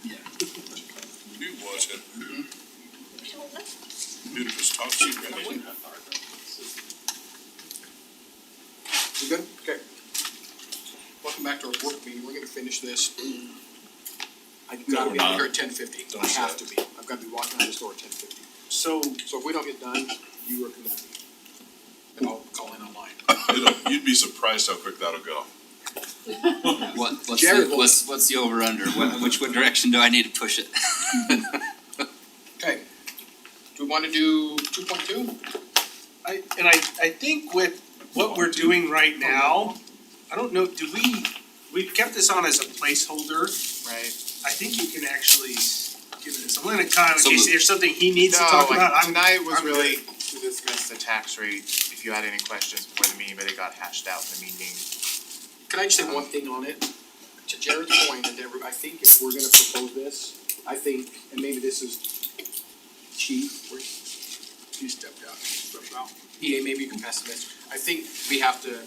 Yeah. We watch it. Beautiful top sheet, right? You good? Okay. Welcome back to our work meeting. We're gonna finish this. I've No, gotta we're be out not. here at 10:50. Don't I have say to be. I've gotta be walking out this door at 10:50. So, So if we don't get done, you are conducting. And I'll call in online. You'd be surprised how quick that'll go. Jared, what's the over under? Which direction do I need to push it? Okay. Do we wanna do 2.2? I think with what we're doing right now, I don't know, we've kept this on as a placeholder. Right. I think you can actually give it, I'm gonna kind of, So in case moved. there's something he needs to No, talk about, like, I'm, tonight was I'm really good. to discuss the tax rate, if you had any questions before the meeting, but it got hashed out in the meeting. Can I just say one thing on it? To Jared's point, and to I think if we're gonna propose this, I think, and maybe this is chief, where he stepped out. EA, maybe you can pass this. I think we have to,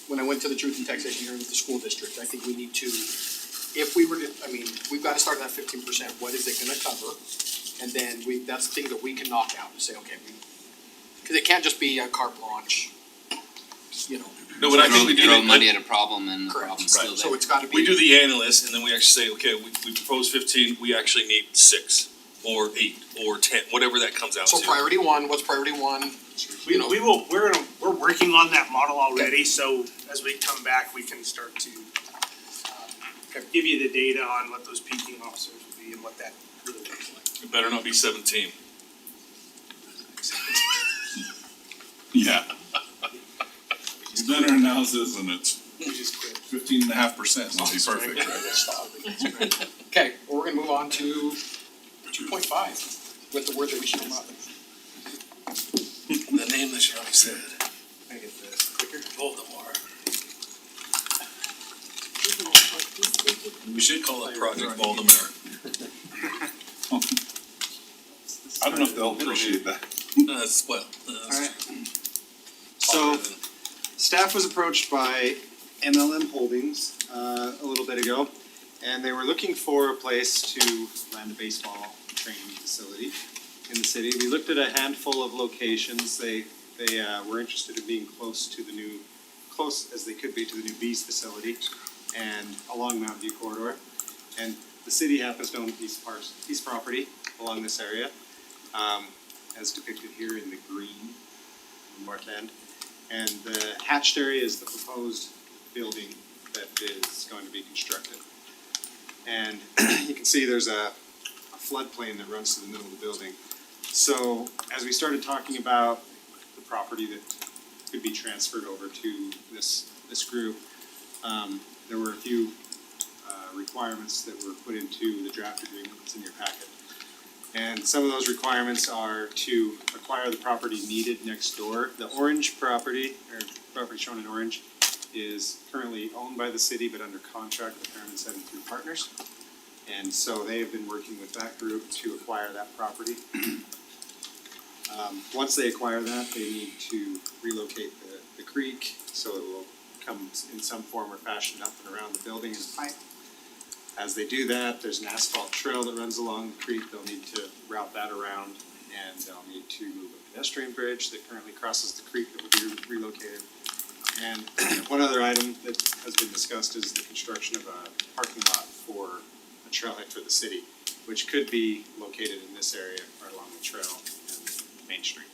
when I went to the truth and taxation hearing with the school district, I think we need to, if we were to, I mean, we've gotta start at that 15%, what is it gonna cover? And then that's the thing that we can knock out and say, okay, cause it can't just be a carte blanche, you know. No, but I think we do Throw it, money at a problem and the Correct. problem's still Right. there. So it's gotta be. We do the analyst, and then we actually say, okay, we propose 15, we actually need 6, or 8, or 10, whatever that comes out to. So priority one, what's priority one? You know, we're working on that model already, so as we come back, we can start to give you the data on what those peaking officers would be and what that really looks like. It better not be 17. yeah. You've done our analysis and it's we just quit. 15.5%, that'll be perfect, right? Okay, well, we're gonna move on to 2.5 with the word that we should not. The name that should be said. I get this clicker. Voldemort. We should call it Project Voldemort. I don't know if they'll appreciate that. Alright. So, staff was approached by MLM Holdings, a little bit ago, and they were looking for a place to land a baseball training facility in the city. We looked at a handful of locations. They were interested in being close as they could be to the new Bees facility and along Mountain View corridor. And the city happens to own a piece of property along this area, as depicted here in the green north end. And the hatched area is the proposed building that is going to be constructed. And you can see there's a floodplain that runs to the middle of the building. So as we started talking about the property that could be transferred over to this group, there were a few requirements that were put into the draft agreement that's in your packet. And some of those requirements are to acquire the property needed next door. The orange property, or property shown in orange, is currently owned by the city but under contract with Herriman 73 Partners. And so they have been working with that group to acquire that property. Once they acquire that, they need to relocate the creek so it will come in some form or fashion up and around the building as a pipe. As they do that, there's an asphalt trail that runs along the creek. They'll need to route that around, and they'll need to move a pedestrian bridge that currently crosses the creek that will be relocated. And one other item that has been discussed is the construction of a parking lot for a trailhead for the city, which could be located in this area right along the trail and Main Street.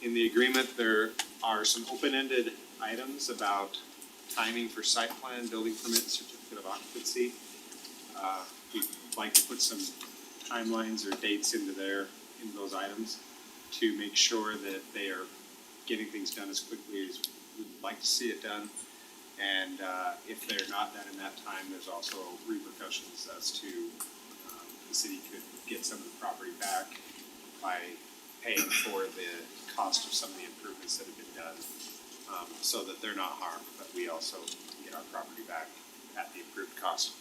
In the agreement, there are some open-ended items about timing for site plan, building permit, certificate of occupancy. We'd like to put some timelines or dates into those items to make sure that they are getting things done as quickly as we'd like to see it done. And if they're not done in that time, there's also repercussions as to the city could get some of the property back by paying for the cost of some of the improvements that have been done, so that they're not harmed, but we also get our property back at the improved cost.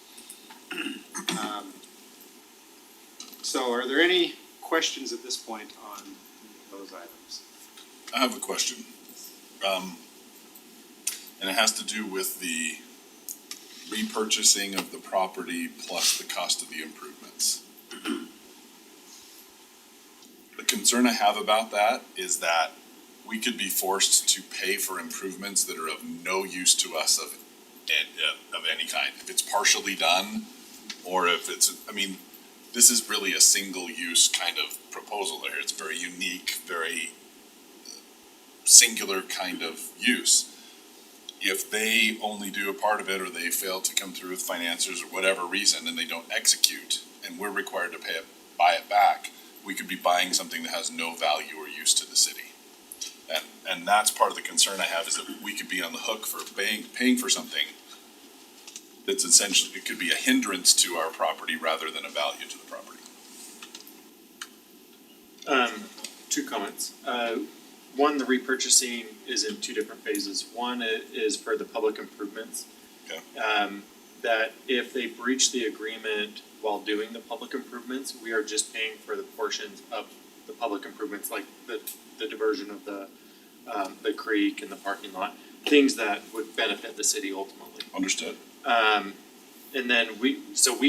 So are there any questions at this point on those items? I have a question. And it has to do with the repurchasing of the property plus the cost of the improvements. The concern I have about that is that we could be forced to pay for improvements that are of no use to us of any kind. If it's partially done, or if it's, I mean, this is really a single-use kind of proposal there. It's very unique, very singular kind of use. If they only do a part of it, or they fail to come through with finances or whatever reason, and they don't execute, and we're required to buy it back, we could be buying something that has no value or use to the city. And that's part of the concern I have, is that we could be on the hook for paying for something that's essentially, it could be a hindrance to our property rather than a value to the property. Two comments. One, the repurchasing is in two different phases. One is for the public improvements. Okay. That if they breach the agreement while doing the public improvements, we are just paying for the portions of the public improvements, like the diversion of the creek and the parking lot, things that would benefit the city ultimately. Understood. And then we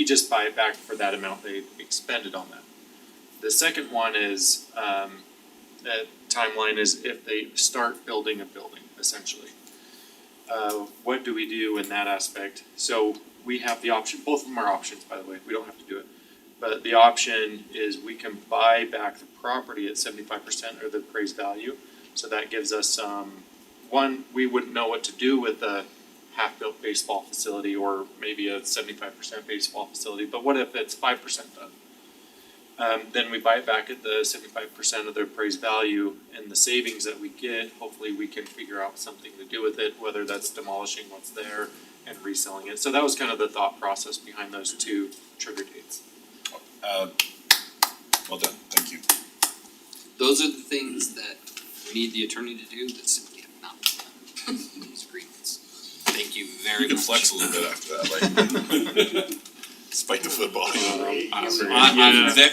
just buy it back for that amount they expended on that. The second one is, that timeline is if they start building a building, essentially. What do we do in that aspect? So we have the option, both of them are options, by the way, we don't have to do it. But the option is we can buy back the property at 75% of the appraised value. So that gives us, one, we wouldn't know what to do with a half-built baseball facility or maybe a 75% baseball facility, but what if it's 5% done? Then we buy it back at the 75% of the appraised value, and the savings that we get, hopefully we can figure out something to do with it, whether that's demolishing what's there and reselling it. So that was kind of the thought process behind those two trigger dates. Well done, thank you. Those are the things that we need the attorney to do that simply have not been done in these agreements. Thank you very You much. can flex a little bit after that, like, spike the football.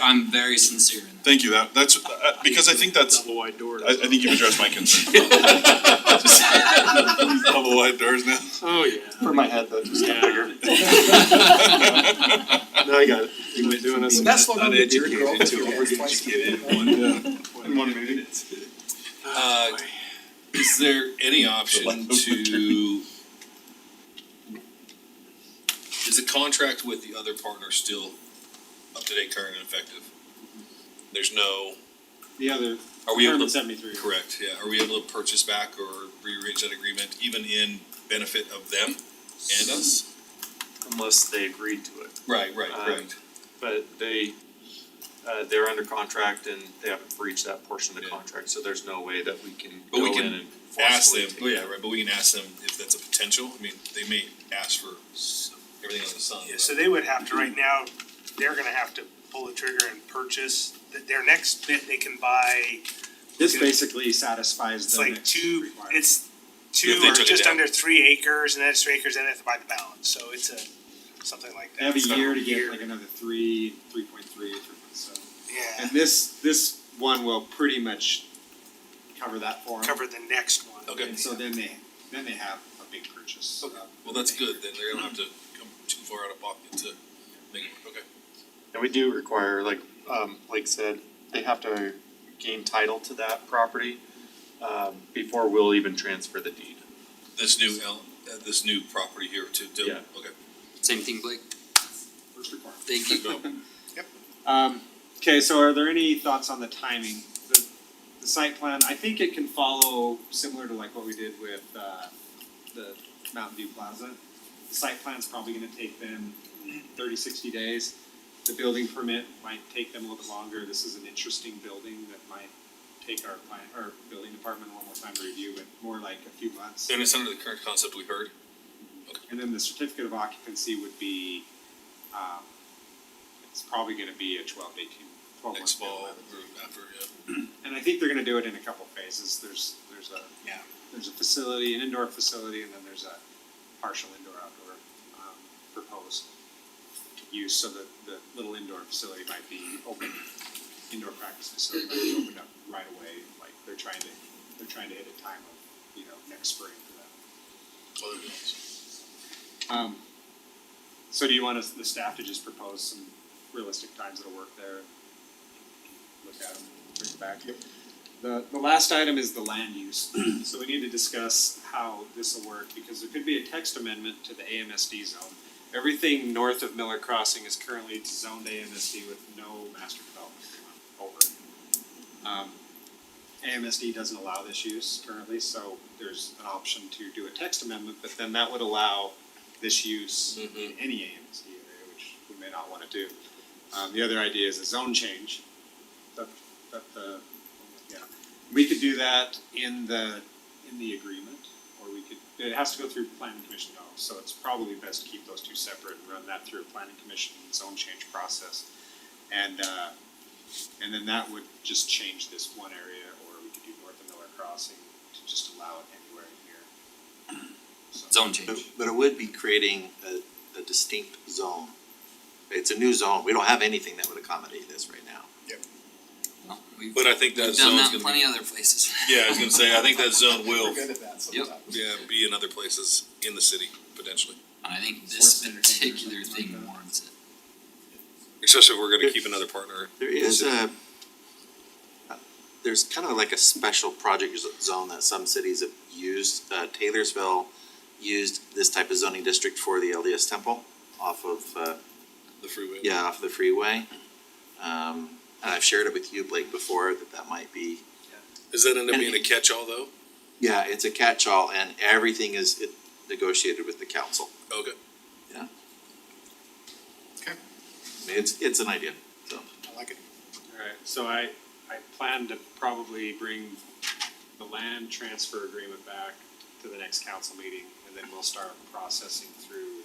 I'm very sincere in that. Thank you, that's, because I think that's, Double wide doors. I think you've addressed my concern. Double wide doors now. Oh, yeah. For my head, that just got bigger. No, I got it. You been doing us. That's what I'm Uneducated doing. to overeducated In 1 minute. Is there any option to? Is the contract with the other partner still up to date, current, and effective? There's no, The other, are we able Herriman to, 73. correct, yeah, are we able to purchase back or rearrange that agreement even in benefit of them and us? Unless they agreed to it. Right, correct. But they're under contract and they haven't breached that portion of the Yeah. contract, so there's no way that we can But we go can in and Ask forcefully them, take oh yeah, right, but we can ask them if that's a potential, I mean, they may ask for everything under the sun. Yeah, but- so they would have to, right now, they're gonna have to pull the trigger and purchase, their next bit they can buy, This basically satisfies it's the like next two, requirement. it's If 2 they or took it just down. under 3 acres, and then it's 3 acres, then they have to buy the balance, so it's something like that. They have a It's not year to year. get like another 3.3, 3.7. Yeah, And this one will pretty much cover that for them. cover the next one. Okay. And so then they have a big purchase. Well, that's good, then they're gonna have to come too far out of pocket to make it, okay. And we do require, like Blake said, they have to gain title to that property before we'll even transfer the deed. This new property here to, Yeah. okay. Same thing, Blake. First requirement. Thank you. Go. Okay, so are there any thoughts on the timing? The site plan, I think it can follow similar to like what we did with the Mountain View Plaza. The site plan's probably gonna take them 30, 60 days. The building permit might take them a little bit longer. This is an interesting building that might take our building department one more time to review, but more like a few months. And it's under the current concept we heard? And then the certificate of occupancy would be, it's probably gonna be a 12 to 18, 12 month. Next fall or after, yeah. And I think they're gonna do it in a couple phases. There's a facility, an indoor facility, and then there's a partial indoor-outdoor, proposed use, so that the little indoor facility might be open, indoor practice facility might be opened up right away, like they're trying to hit a time of, next spring for that. Other bills. So do you want us, the staff to just propose some realistic times that'll work there? Look at them, bring it back. The last item is the land use. So we need to discuss how this will work, because there could be a text amendment to the AMSD zone. Everything north of Miller Crossing is currently zoned AMSD with no master development over it. AMSD doesn't allow this use currently, so there's an option to do a text amendment, but then that would allow this use in any AMSD area, which we may not wanna do. The other idea is a zone change. We could do that in the agreement, or we could, it has to go through planning commission though, so it's probably best to keep those two separate and run that through a planning commission zone change process. And then that would just change this one area, or we could do north of Miller Crossing to just allow it anywhere in here. So- Zone change. But it would be creating a distinct zone. It's a new zone, we don't have anything that would accommodate this right now. Well, But I think that we've done zone's that gonna in plenty be, other places. yeah, I was gonna say, I think that zone will, We're good at that sometimes. be in other places in the city, potentially. And I think this particular thing warrants it. Especially if we're gonna keep another partner. There is there's kind of like a special project zone that some cities have used. Taylorsville used this type of zoning district for the LDS Temple off of, The freeway. yeah, off the freeway. And I've shared it with you, Blake, before, that might be, Does that end up being a catch-all though? yeah, it's a catch-all and everything is negotiated with the council. Okay. I mean, it's an idea, so. I like it. Alright, so I plan to probably bring the land transfer agreement back to the next council meeting, and then we'll start processing through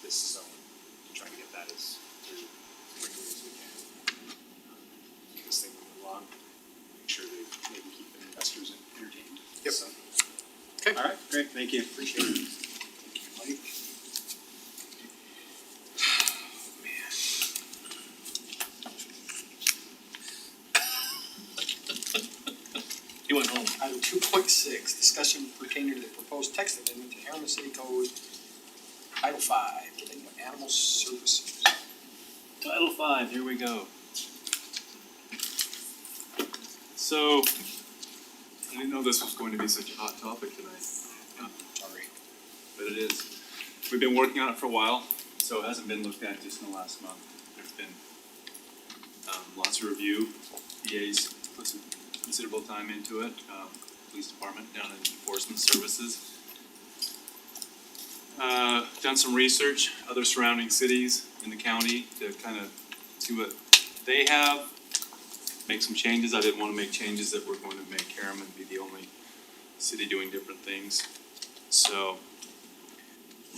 this zone to try to get that as through quickly as we can. Keep this thing moving along, make sure they maybe keep the investors entertained. Yep. So, Okay. alright, great, thank you. Appreciate it. Thank you, Mike. He went home. Item 2.6, discussion pertaining to the proposed text amendment to Herriman City Code Title 5, dealing with animal services. Title 5, here we go. So, I didn't know this was going to be such a hot topic tonight, Sorry. but it is. We've been working on it for a while, so it hasn't been looked at just in the last month. There's been lots of review, EA's put some considerable time into it, police department down in enforcement services. Done some research, other surrounding cities in the county to kind of see what they have, make some changes. I didn't wanna make changes that were going to make Herriman be the only city doing different things. So,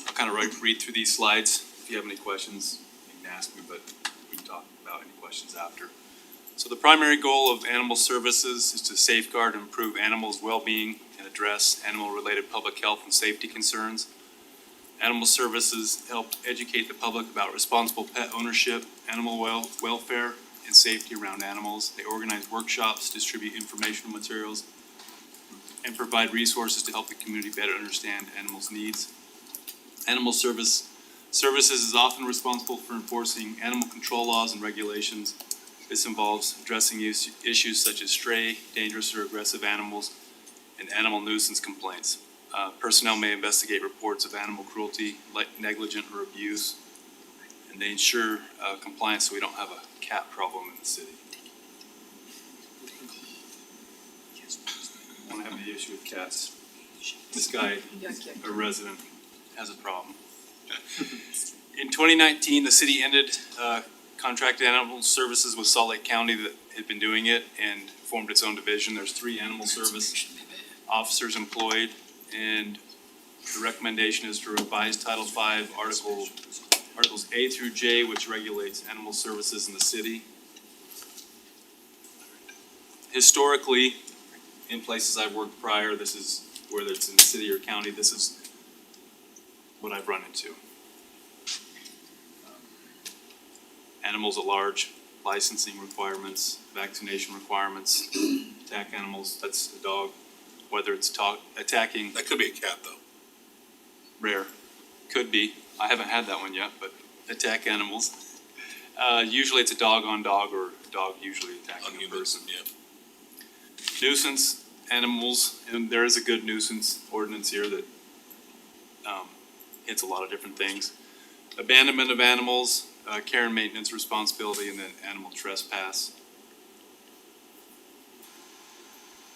I'll kind of read through these slides. If you have any questions, you can ask me, but we can talk about any questions after. So the primary goal of animal services is to safeguard and improve animals' well-being and address animal-related public health and safety concerns. Animal services help educate the public about responsible pet ownership, animal welfare, and safety around animals. They organize workshops, distribute informational materials, and provide resources to help the community better understand animals' needs. Animal services is often responsible for enforcing animal control laws and regulations. This involves addressing issues such as stray, dangerous, or aggressive animals, and animal nuisance complaints. Personnel may investigate reports of animal cruelty, negligent, or abuse, and they ensure compliance so we don't have a cat problem in the city. I don't have any issue with cats. This guy, a resident, has a problem. In 2019, the city ended contracted animal services with Salt Lake County that had been doing it and formed its own division. There's 3 animal service officers employed, and the recommendation is to revise Title V, Articles A through J, which regulates animal services in the city. Historically, in places I've worked prior, this is, whether it's in the city or county, this is what I've run into. Animals at large, licensing requirements, vaccination requirements, attack animals, that's a dog, whether it's attacking, That could be a cat though. rare, could be, I haven't had that one yet, but attack animals. Usually it's a dog on dog or dog usually attacking a person. Nuisance animals, and there is a good nuisance ordinance here that hits a lot of different things. Abandonment of animals, care and maintenance responsibility, and then animal trespass.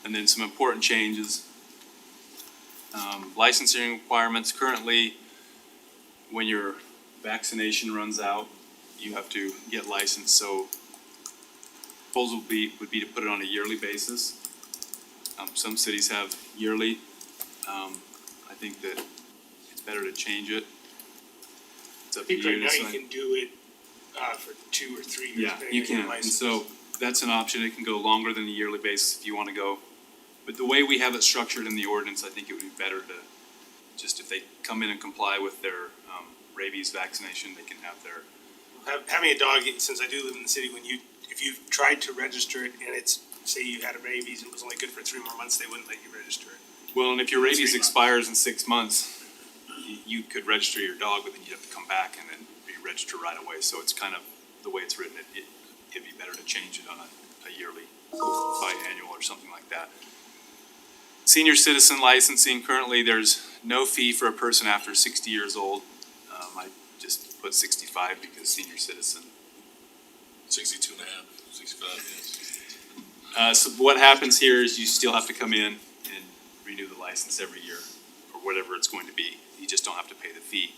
And then some important changes. Licensing requirements. Currently, when your vaccination runs out, you have to get licensed. So proposal would be to put it on a yearly basis. Some cities have yearly. I think that it's better to change it. It's I up to think you right to now you decide. can do it, for 2 or 3 years. Yeah, depending you on your can, and license. so that's an option, it can go longer than a yearly basis if you wanna go. But the way we have it structured in the ordinance, I think it would be better to, just if they come in and comply with their, rabies vaccination, they can have their, Having a dog, since I do live in the city, if you've tried to register it and it's, say you had a rabies and it was only good for 3 more months, they wouldn't let you register it. well, and if your 3 rabies months. expires in 6 months, you could register your dog, but then you'd have to come back and then re-register right away, so it's kind of, the way it's written, it'd be better to change it on a yearly, biannual or something like that. Senior citizen licensing, currently there's no fee for a person after 60 years old. I just put 65 because senior citizen. 62 and a half, 65, yes. So what happens here is you still have to come in and renew the license every year, or whatever it's going to be. You just don't have to pay the fee.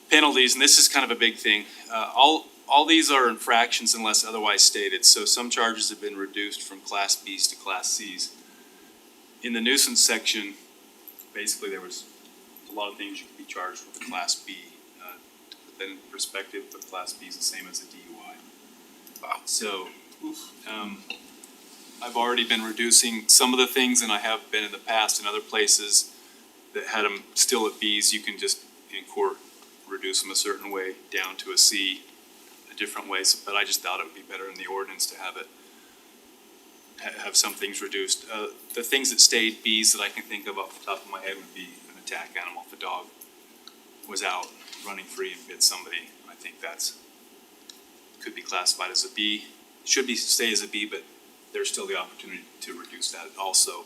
Penalties, and this is kind of a big thing. All these are infractions unless otherwise stated. So some charges have been reduced from Class Bs to Class Cs. In the nuisance section, basically there was a lot of things you could be charged with a Class B. To put that in perspective, the Class B is the same as a DUI. Wow. So, I've already been reducing some of the things, and I have been in the past in other places that had them still at Bs. You can just in court reduce them a certain way down to a C, a different way. So, but I just thought it would be better in the ordinance to have it have some things reduced. The things that stayed Bs that I can think of off the top of my head would be an attack animal. If a dog was out running free and bit somebody, I think could be classified as a B. Should be stay as a B, but there's still the opportunity to reduce that also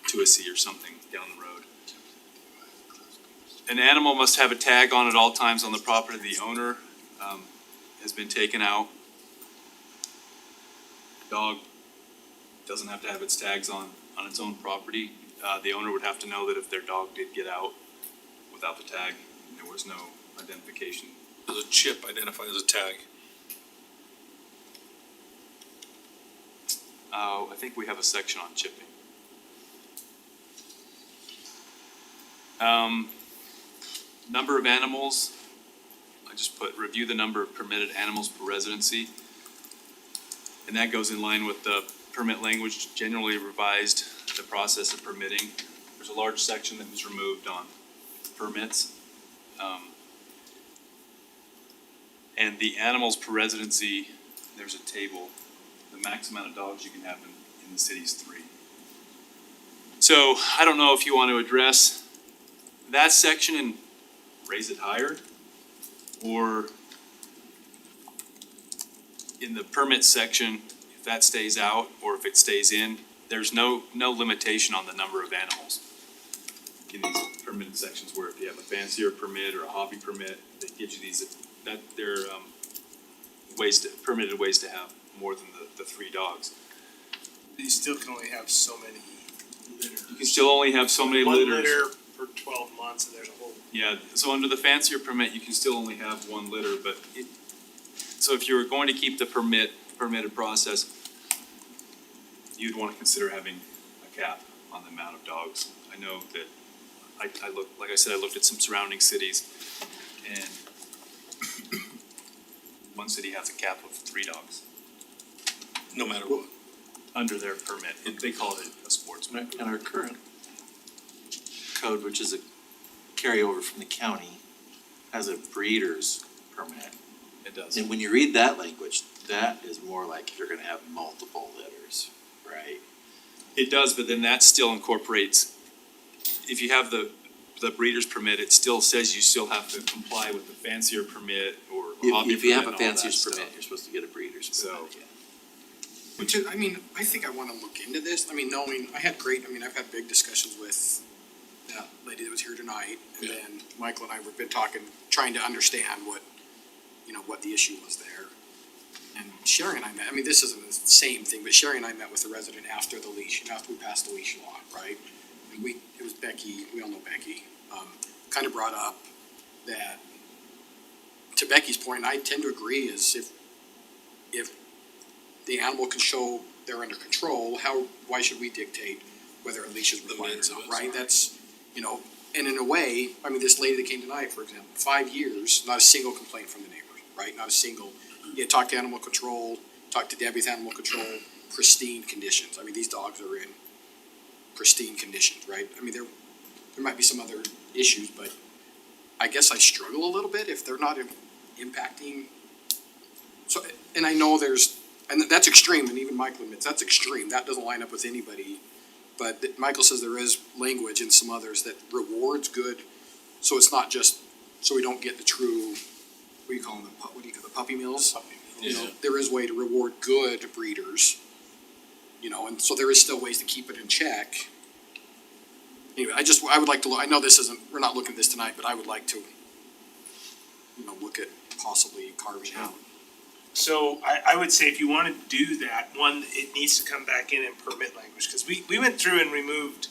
to a C or something down the road. An animal must have a tag on at all times on the property of the owner, has been taken out. Dog doesn't have to have its tags on its own property. The owner would have to know that if their dog did get out without the tag, there was no identification. Does a chip identify as a tag? I think we have a section on chipping. Number of animals, I just put review the number of permitted animals per residency. And that goes in line with the permit language, generally revised the process of permitting. There's a large section that was removed on permits. And the animals per residency, there's a table. The max amount of dogs you can have in the city is 3. So I don't know if you want to address that section and raise it higher, or in the permit section, if that stays out or if it stays in, there's no limitation on the number of animals in these permitted sections, where if you have a fancier permit or a hobby permit, that gives you these, that they're permitted ways to have more than the 3 dogs. You still can only have so many litters. You can still only have so many One litters. litter for 12 months, and there's a whole. Yeah, so under the fancier permit, you can still only have 1 litter, but so if you were going to keep the permitted process, you'd wanna consider having a cap on the amount of dogs. I know that I looked, like I said, I looked at some surrounding cities, and one city has a cap of 3 dogs No matter what. under their permit. They call it a sportsman. And our current code, which is a carryover from the county, has a breeder's permit. It does. And when you read that language, that is more like you're gonna have multiple litters, right? It does, but then that still incorporates, if you have the the breeder's permit, it still says you still have to comply with the fancier permit or hobby If you have a permit and all that fancier's stuff. permit, you're supposed to get a breeder's So- permit, yeah. Which is, I mean, I think I wanna look into this, I mean, knowing, I've had big discussions with that lady that was here tonight, and Yeah. then Michael and I have been talking, trying to understand what, what the issue was there. And Sherry and I met, I mean, this isn't the same thing, but Sherry and I met with the resident after the leash, after we passed the leash law, right? And it was Becky, we all know Becky, kind of brought up that, to Becky's point, and I tend to agree, is if the animal can show they're under control, why should we dictate whether a leash is required or not, right? That's, and in a way, I mean, this lady that came tonight, for example, 5 years, not a single complaint from the neighbors, right? Not a single, talked to animal control, talked to Debbie with animal control, pristine conditions. I mean, these dogs are in pristine conditions, right? I mean, there might be some other issues, but I guess I struggle a little bit if they're not impacting. So, and I know and that's extreme, and even Michael admits, that's extreme, that doesn't line up with anybody. But Michael says there is language in some others that rewards good, so it's not just, so we don't get the true, what do you call them, the puppy mills? There is a way to reward good breeders, and so there is still ways to keep it in check. Anyway, I would like to I know we're not looking at this tonight, but I would like to, look at possibly carving out. So I would say if you wanna do that, one, it needs to come back in permit language, cause we went through and removed,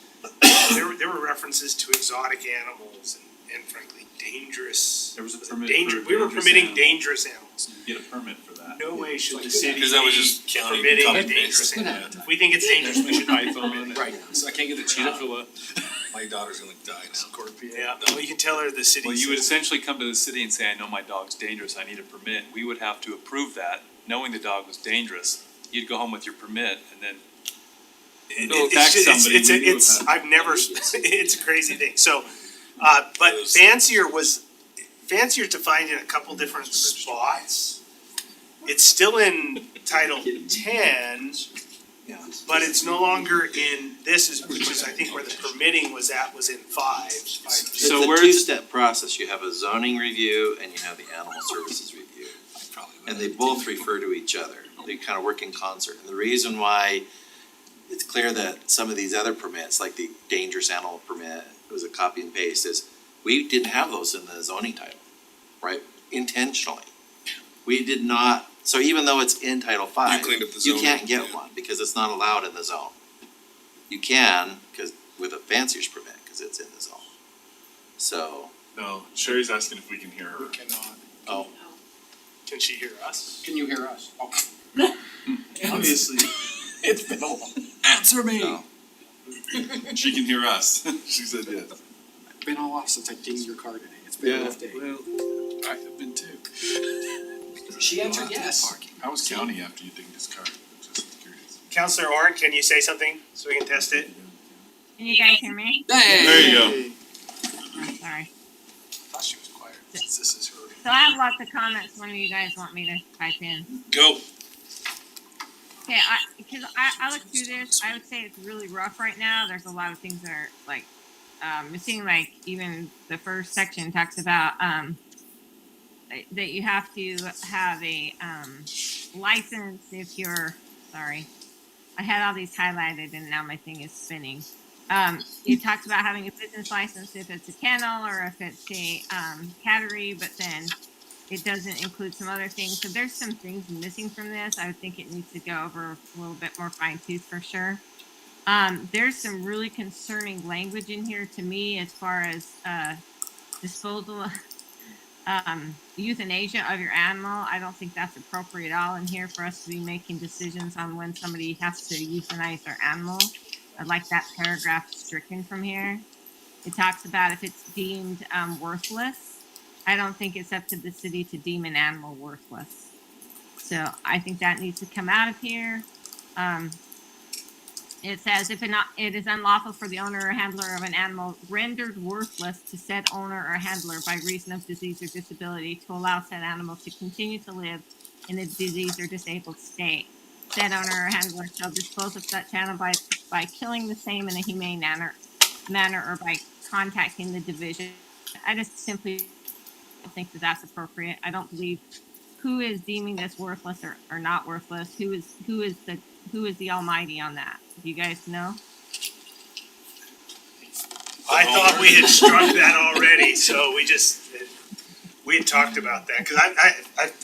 there were references to exotic animals and frankly, dangerous. There was a permit danger, for we were dangerous permitting animals. dangerous animals. You get a permit for that. No way should the Like, city Because that was be just county permitting copy dangerous paste. animals. If we think it's dangerous, we should not iPhone permit it. Right. So I can't get a cheetah for my daughter's gonna die now. Scorpion. Yeah, well, you can tell her the city. Well, you would says- essentially come to the city and say, I know my dog's dangerous, I need a permit. We would have to approve that, knowing the dog was dangerous. You'd go home with your permit and then It's attack just- somebody, we would have- I've never, it's a crazy thing, so, but fancier defined in a couple different spots. It's still in Title 10, but it's no longer in, which is I think where the permitting was in 5. It's So a where's- two-step process, you have a zoning review and you have the animal services review. And they both refer to each other, they kind of work in concert, and the reason why it's clear that some of these other permits, like the dangerous animal permit, it was a copy and paste, is we didn't have those in the zoning title, right, intentionally. We did not, so even though it's in Title 5, cleaned up the you zoning, can't get yeah. one, because it's not allowed in the zone. You can, cause with a fancier's permit, cause it's in the zone. So, No, Sherry's asking if we can hear her. We cannot. oh, Can she hear us? Can you hear us? Oh, Obviously. it's been a long, Answer me. no. She can hear us. She said yes. been all off since I dinged your car today. It's been a rough day. Well, I have been too. She answered yes. How was county after you dinged his car? Just curious. Counselor Oren, can you say something so we can test it? Can you guys hear me? There you go. I'm sorry. Thought she was quiet. This is her. So I have lots of comments when you guys want me to type in. Go. Okay, because I looked through this, I would say it's really rough right now. There's a lot of things that are like, missing, like even the first section talks about, that you have to have a, license if you're, sorry. I had all these highlighted and now my thing is spinning. It talks about having a business license if it's a kennel or if it's a, cattery, but then it doesn't include some other things. So there's some things missing from this. I would think it needs to go over a little bit more fine tooth for sure. There's some really concerning language in here to me as far as disposal, euthanasia of your animal. I don't think that's appropriate at all in here for us to be making decisions on when somebody has to euthanize their animal. I'd like that paragraph stricken from here. It talks about if it's deemed worthless. I don't think it's up to the city to deem an animal worthless. So I think that needs to come out of here. It says if it is unlawful for the owner or handler of an animal rendered worthless to said owner or handler by reason of disease or disability to allow said animal to continue to live in a diseased or disabled state. Said owner or handler shall dispose of such animal by killing the same in a humane manner manner or by contacting the division. I just simply don't think that that's appropriate. I don't believe who is deeming this worthless or not worthless. Who is the almighty on that? Do you guys know? I thought we had struck that already, so we had talked about that, cause I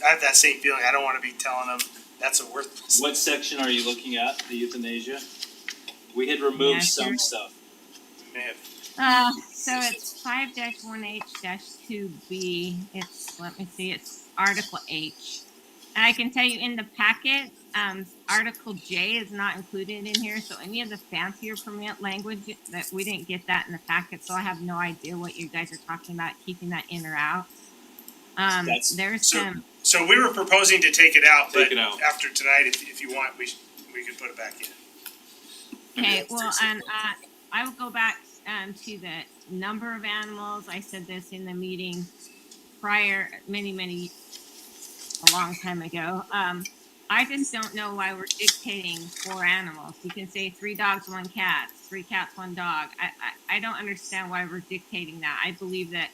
have that same feeling, I don't wanna be telling them that's a worthless. What section are you looking at, the euthanasia? We had removed Yeah, some sure. stuff. We may have- So it's 5-1H-2B. Let me see, it's Article H. And I can tell you in the packet, Article J is not included in here, so any of the fancier permit language that we didn't get that in the packet, so I have no idea what you guys are talking about, keeping that in or out. There's so- some, So we were proposing to take it out, but Take it out. after tonight, if you want, we could put it back in. okay, well, and I will go back to the number of animals. I said this in the meeting prior, a long time ago. I just don't know why we're dictating 4 animals. You can say 3 dogs, 1 cat, 3 cats, 1 dog. I don't understand why we're dictating that. I believe that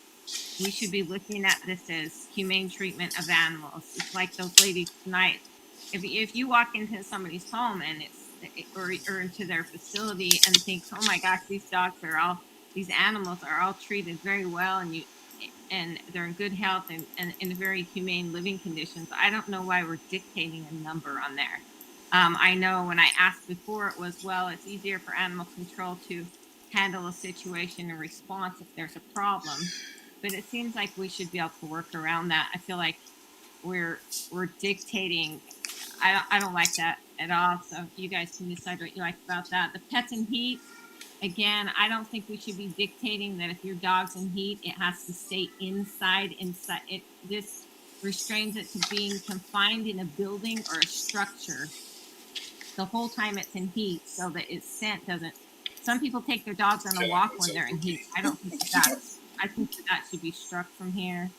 we should be looking at this as humane treatment of animals. It's like those ladies tonight. If you walk into somebody's home and or into their facility and think, oh my gosh, these animals are all treated very well, and they're in good health and in very humane living conditions. I don't know why we're dictating a number on there. I know when I asked before, it was, well, it's easier for animal control to handle a situation and response if there's a problem. But it seems like we should be able to work around that. I feel like we're dictating. I don't like that at all. So you guys can decide what you like about that. The pets in heat. Again, I don't think we should be dictating that if your dog's in heat, it has to stay inside. This restrains it to being confined in a building or a structure the whole time it's in heat, so that its scent doesn't. Some people take their dogs on a walk when they're in heat. I don't think I think that should be struck from here.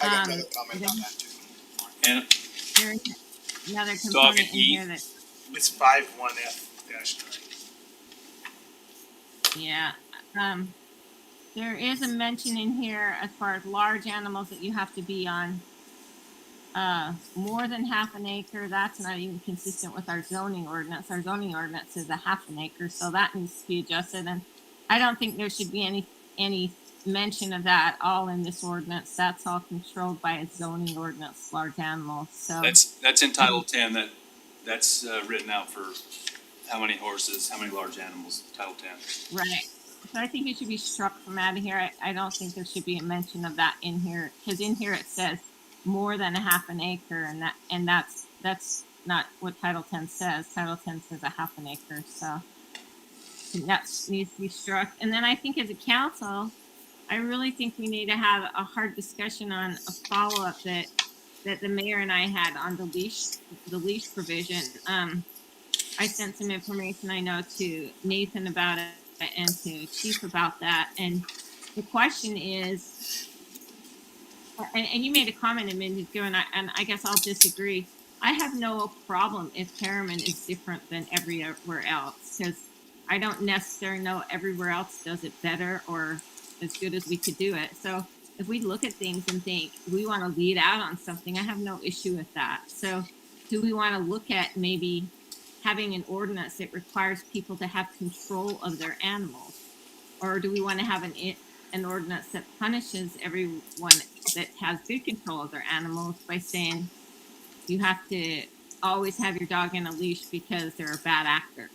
I got another comment on that too. And There's another Dog component and in heat. here that, It's 5-1F-9. yeah. There is a mention in here as far as large animals that you have to be on more than half an acre. That's not even consistent with our zoning ordinance. Our zoning ordinance is a half an acre, so that needs to be adjusted. And I don't think there should be any mention of that all in this ordinance. That's all controlled by a zoning ordinance, large animals. So That's in Title 10, that's written out for how many horses, how many large animals, Title 10. right. So I think it should be struck from out of here. I don't think there should be a mention of that in here, because in here it says more than a half an acre, and that's not what Title 10 says. Title 10 says a half an acre, so that needs to be struck. And then I think as a council, I really think we need to have a hard discussion on a follow-up that the mayor and I had on the leash provision. I sent some information, I know, to Nathan about it and to Chief about that. And the question is, and you made a comment a minute ago, and I guess I'll disagree. I have no problem if Herriman is different than everywhere else, because I don't necessarily know everywhere else does it better or as good as we could do it. So if we look at things and think we want to lead out on something, I have no issue with that. So do we want to look at maybe having an ordinance that requires people to have control of their animals? Or do we want to have an ordinance that punishes everyone that has good control of their animals by saying you have to always have your dog in a leash because they're a bad actor?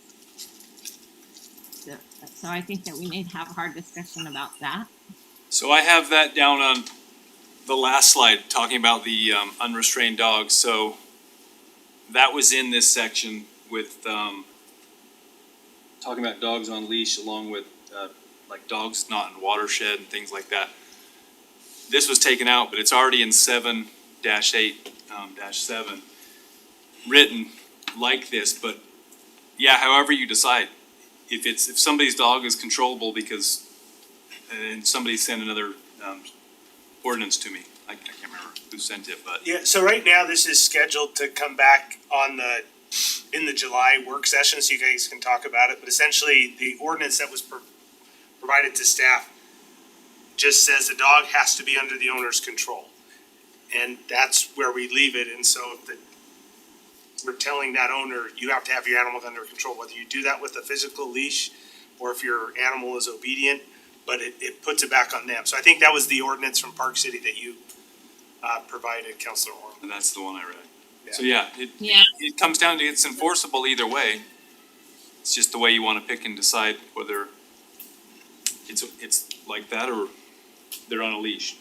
So I think that we need to have a hard discussion about that. So I have that down on the last slide, talking about the unrestrained dogs. So that was in this section with talking about dogs on leash, along with like dogs not in watershed and things like that. This was taken out, but it's already in 7-8-7 written like this. But yeah, however you decide, if somebody's dog is controllable because and somebody sent another ordinance to me. I can't remember who sent it, but Yeah, so right now this is scheduled to come back in the July work session, so you guys can talk about it. But essentially, the ordinance that was provided to staff just says the dog has to be under the owner's control. And that's where we leave it, and so if we're telling that owner, you have to have your animal under control, whether you do that with a physical leash or if your animal is obedient, but it puts it back on them. So I think that was the ordinance from Park City that you provided, Counselor Orr. And that's the one I read. Yeah. So yeah, Yeah. it comes down to it's enforceable either way. It's just the way you wanna pick and decide whether it's like that or they're on a leash.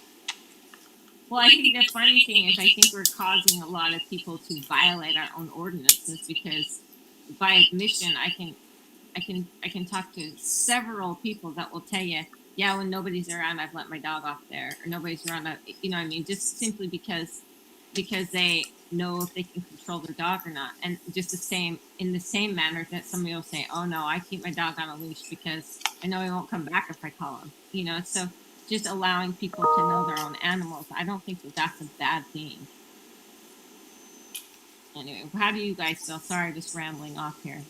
Well, I think the funny thing is, I think we're causing a lot of people to violate our own ordinances because by admission, I can talk to several people that will tell you, yeah, when nobody's around, I've let my dog off there, or nobody's around, you know what I mean? Just simply because they know if they can control their dog or not. And just in the same manner that somebody will say, oh no, I keep my dog on a leash because I know he won't come back if I call him, you know? So just allowing people to know their own animals, I don't think that that's a bad thing. Anyway, how do you guys feel? Sorry, just rambling off here.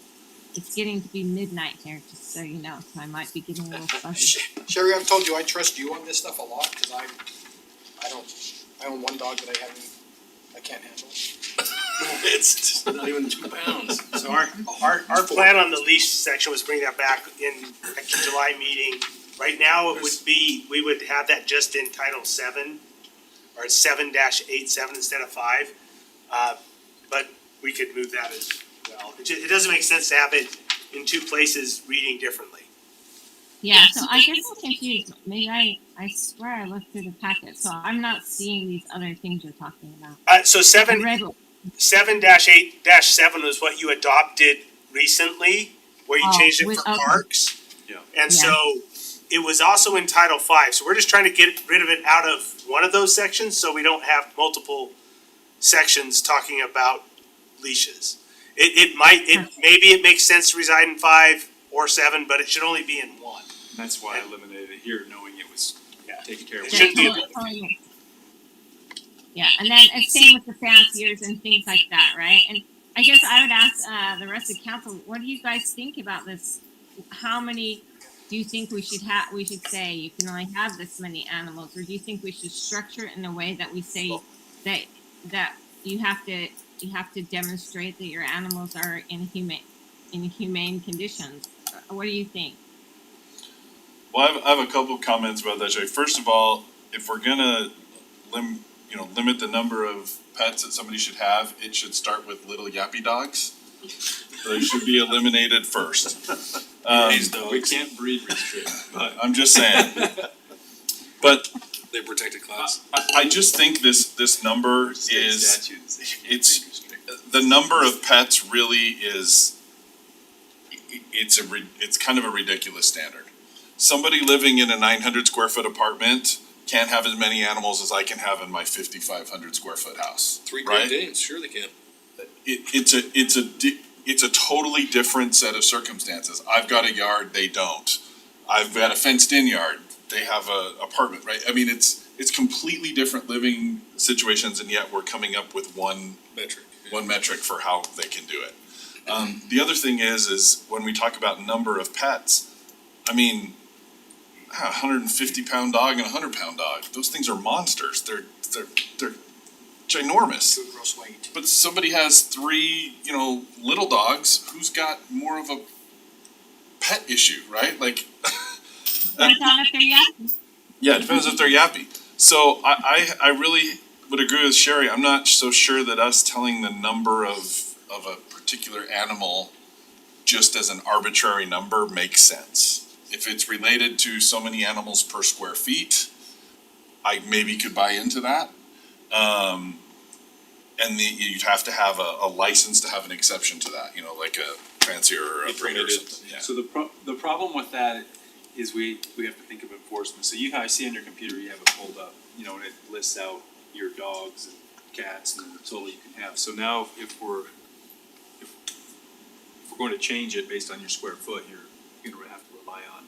It's getting to be midnight here, just so you know, so I might be getting a little fuzzy. Sherry, I've told you I trust you on this stuff a lot, cause I own one dog that I can't handle. It's not even 2 pounds. So our plan on the leash section was bring that back in a July meeting. Right now, it would be, we would have that just in Title 7, or 7-87 instead of 5. But we could move that as well. It doesn't make sense to have it in two places reading differently. Yeah, so I guess I'm confused. Maybe I swear I looked through the packet, so I'm not seeing these other things you're talking about. So I read 7-8-7 was what you adopted recently, where you changed it with- for okay. parks. Yeah. And Yeah. so it was also in Title 5, so we're just trying to get rid of it out of one of those sections, so we don't have multiple sections talking about leashes. Maybe it makes sense to reside in 5 or 7, but it should only be in 1. That's why I eliminated it here, knowing it was Yeah. taken care of. It shouldn't be a Yeah, and then it's same with the fanciers and things like that, right? And I guess I would ask the rest of council, what do you guys think about this? How many do you think we should have? We should say you can only have this many animals, or do you think we should structure it in a way that we say that you have to demonstrate that your animals are in humane conditions? What do you think? Well, I have a couple comments about that, Jay. First of all, if we're gonna limit the number of pets that somebody should have, it should start with little yappy dogs. They should be eliminated first. We can't breed restrict, but I'm just saying. But They're protected class. I just think this number state is, statutes, they can't it's- breed restrict. the number of pets really is, it's kind of a ridiculous standard. Somebody living in a 900 square foot apartment can't have as many animals as I can have in my 5,500 square foot house. 3 right? Great Danes, sure they can. It's a totally different set of circumstances. I've got a yard, they don't. I've got a fenced in yard, they have a apartment, right? I mean, it's completely different living situations, and yet we're coming up with one metric for how they can do it. The other thing is when we talk about number of pets, I mean, a 150-pound dog and a 100-pound dog, those things are monsters. They're ginormous. Good gross weight. But somebody has 3, little dogs, who's got more of a pet issue, right? Like, Depends on if they're yappy. yeah, it depends if they're yappy. So I really would agree with Sherry. I'm not so sure that us telling the number of a particular animal just as an arbitrary number makes sense. If it's related to so many animals per square feet, I maybe could buy into that. And you'd have to have a license to have an exception to that, like a fancier or a breeder or something, yeah. So the problem with that is we have to think of enforcement. So I see on your computer, you have it pulled up, and it lists out your dogs and cats and the total you can have. So now if we're going to change it based on your square foot, you're gonna have to rely on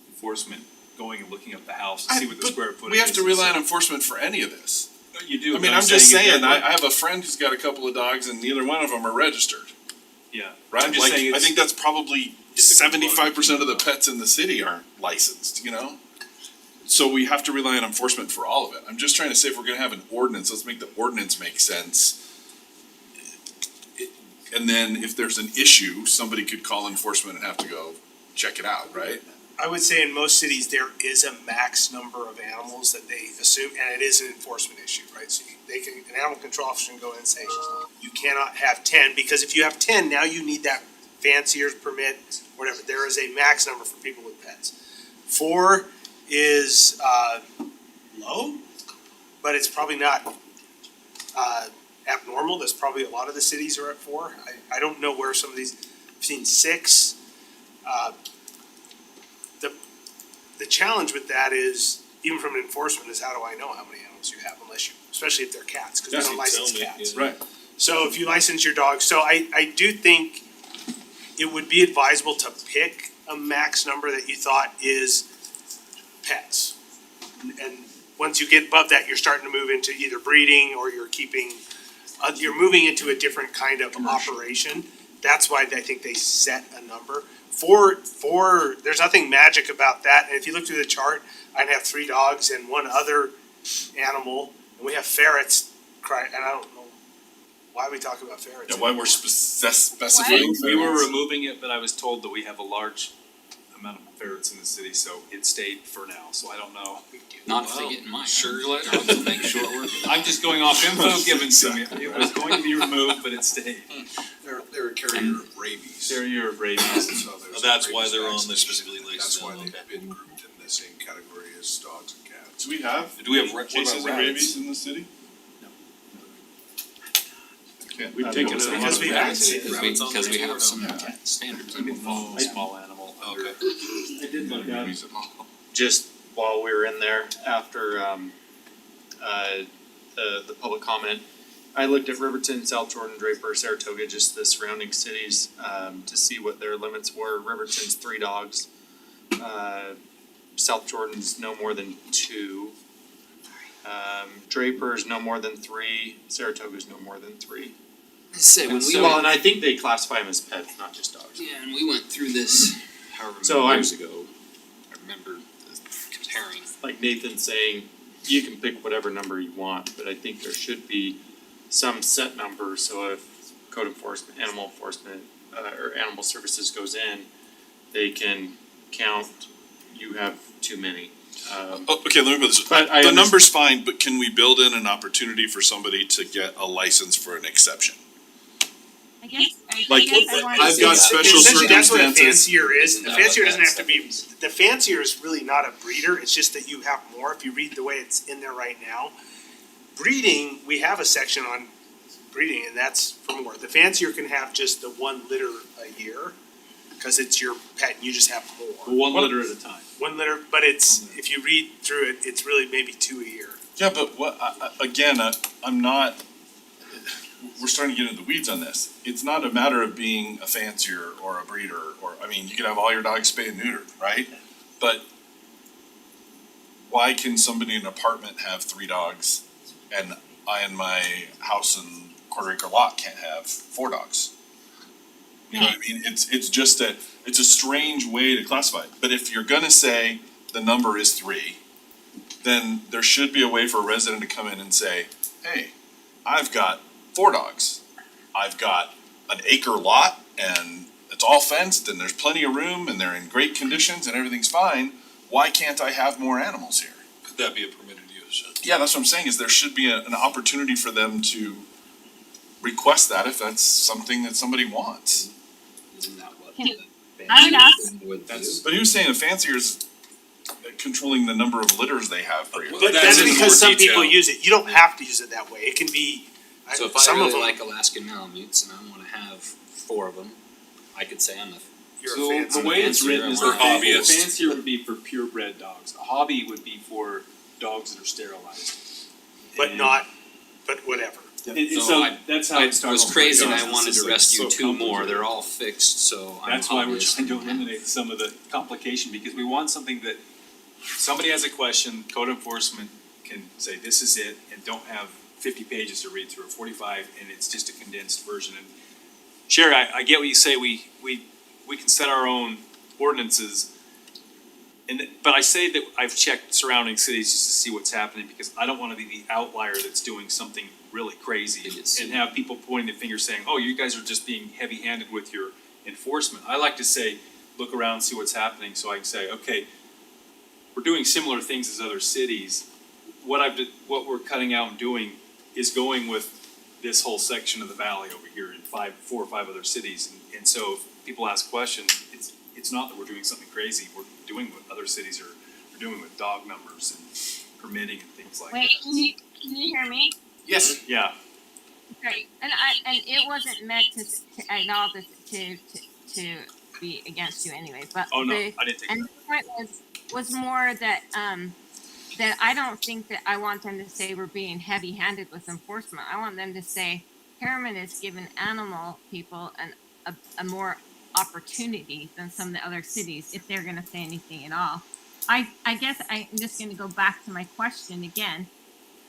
enforcement going and looking up the house to see what the But square footage we have is. to rely on enforcement for any of this. You do. I mean, but I'm just saying, if I have a friend who's got a couple of dogs and neither one of them are registered, yeah. right? I'm just saying I it's, think that's probably 75% of the pets in the city aren't licensed, you know? So we have to rely on enforcement for all of it. I'm just trying to say, if we're gonna have an ordinance, let's make the ordinance make sense. And then if there's an issue, somebody could call enforcement and have to go check it out, right? I would say in most cities, there is a max number of animals that they assume, and it is an enforcement issue, right? So an animal control officer can go in and say, you cannot have 10, because if you have 10, now you need that fancier permit, whatever. There is a max number for people with pets. 4 is, low, but it's probably not, abnormal. There's probably a lot of the cities are at 4. I don't know where some of these, I've seen 6. The challenge with that is, even from enforcement, is how do I know how many animals you have, unless you, especially if they're cats, because we don't license cats. Right. So if you license your dog, so I do think it would be advisable to pick a max number that you thought is pets. And once you get above that, you're starting to move into either breeding or you're keeping, you're moving into a different kind of operation. That's why I think they set a number. 4, there's nothing magic about that, and if you look through the chart, I'd have 3 dogs and 1 other animal, and we have ferrets crying, and I don't know why we talk about ferrets. Yeah, why we're specifying. We were removing it, but I was told that we have a large amount of ferrets in the city, so it stayed for now, so I don't know. Not if they get in mine. Sure, glad. Dogs will make short work of it. I'm just going off info given to me. It was going to be removed, but it stayed. They're a carrier of rabies. Carrier of rabies. So there's That's a why rabies they're on vaccination. there specifically licensed. That's why Okay. they've been grouped in the same category as dogs and cats. Do we have What cases about of rats? rabies in the city? No. We've taken a Because we vaccinated Because we have some Yeah. standards. Small animal under. I did look up, Rabies at all. just while we were in there, after, the public comment, I looked at Riverton, South Jordan, Draper, Saratoga, just the surrounding cities, to see what their limits were. Riverton's 3 dogs. South Jordan's no more than 2. Draper's no more than 3. Saratoga's no more than 3. Say, when we Well, went, and I think they classify them as pets, not just dogs. yeah, and we went through this however So many I'm- years ago, I remember comparing. Like Nathan saying, you can pick whatever number you want, but I think there should be some set number, so if code enforcement, animal enforcement, or animal services goes in, they can count, you have too many. Oh, okay, let me put this, But I the understand- number's fine, but can we build in an opportunity for somebody to get a license for an exception? I guess, Like, I wanted to I've say got that. special Essentially, that's what a circumstances. fancier is. The No, fancier doesn't that's- have to be, the fancier is really not a breeder, it's just that you have more, if you read the way it's in there right now. Breeding, we have a section on breeding, and that's for more. The fancier can have just the 1 litter a year, cause it's your pet and you just have more. 1 litter at a time. 1 litter, but it's, if you read through it, it's really maybe 2 a year. Yeah, but what, again, I'm not, we're starting to get into the weeds on this. It's not a matter of being a fancier or a breeder, or, I mean, you could have all your dogs spayed and neutered, right? But why can somebody in an apartment have 3 dogs and I in my house and quarter acre lot can't have 4 dogs? You know what I mean? It's just it's a strange way to classify it. But if you're gonna say the number is 3, then there should be a way for a resident to come in and say, hey, I've got 4 dogs. I've got an acre lot and it's all fenced and there's plenty of room and they're in great conditions and everything's fine. Why can't I have more animals here? Could that be a permitted use? Yeah, that's what I'm saying, is there should be an opportunity for them to request that if that's something that somebody wants. Isn't that what Can- the I would ask- would do? But he was saying a fancier's controlling the number of litters they have per year. But that's because some people use it, you don't have to use it that way, it can be, So if I some of really them, like Alaskan Malamutes and I wanna have 4 of them, I could say I'm a you're a So fancy. the way it's fancier, written is I that want a hobbyists. fancier would be for purebred dogs. A hobby would be for dogs that are sterilized. But And- not, but whatever. And So so I- that's how I it starts. was crazy and with I dogs. wanted It's to like rescue so 2 more, complicated. they're all fixed, so I'm That's why we're obvious trying to and have- eliminate some of the complication, because we want something that, somebody has a question, code enforcement can say, this is it, and don't have 50 pages to read through, or 45, and it's just a condensed version. And Sherry, I get what you say, we we can set our own ordinances. But I say that I've checked surrounding cities just to see what's happening, because I don't wanna be the outlier that's doing something really crazy and have people pointing the finger saying, oh, you guys are just being heavy-handed with your enforcement. I like to say, look around, see what's happening, so I can say, okay, we're doing similar things as other cities. What we're cutting out and doing is going with this whole section of the valley over here in 4 or 5 other cities. And so if people ask questions, it's not that we're doing something crazy, we're doing what other cities are doing with dog numbers and permitting and things like that. Wait, can you hear me? Yes. Yeah, Great, and it wasn't meant to acknowledge this to be against you anyway, but oh no, the, I didn't take and that. the point was more that that I don't think that I want them to say we're being heavy-handed with enforcement. I want them to say Herriman is giving animal people a more opportunity than some of the other cities, if they're gonna say anything at all. I guess I'm just gonna go back to my question again.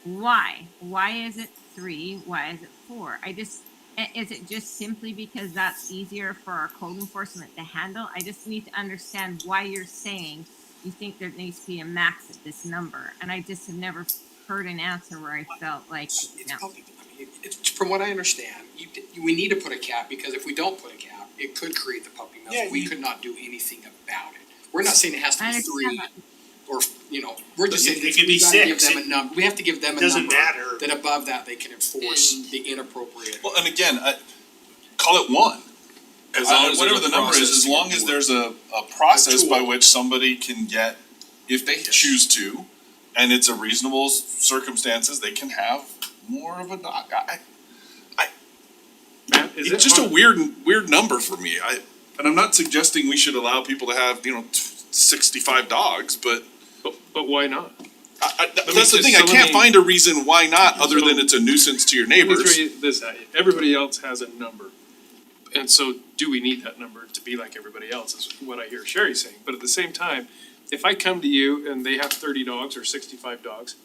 Why? Why is it 3? Why is it 4? Is it just simply because that's easier for our code enforcement to handle? I just need to understand why you're saying you think there needs to be a max at this number. And I just have never heard an answer where I felt like, It's no. probably, I mean, it's, from what I understand, we need to put a cap, because if we don't put a cap, it could create the puppy mill. Yeah, We could not do anything about it. We're not saying it has to I be understand 3, that. or, we're just saying It that could be we gotta give 6. them a number, we have to give them a Doesn't number. matter. That above that, they can enforce the inappropriate. Well, and again, call it 1. As long as Whatever there's a the number is, process as to long get as to there's a process tool. by which somebody can get, if they choose to, and it's a reasonable circumstances, they can have more of a dog. Matt, is It's it just a hard- weird number for me. And I'm not suggesting we should allow people to have, 65 dogs, but But why not? that's the thing, I can't find a reason why not, other than it's a nuisance to your Let me neighbors. throw you this at you. Everybody else has a number. And so do we need that number to be like everybody else is what I hear Sherry saying. But at the same time, if I come to you and they have 30 dogs or 65 dogs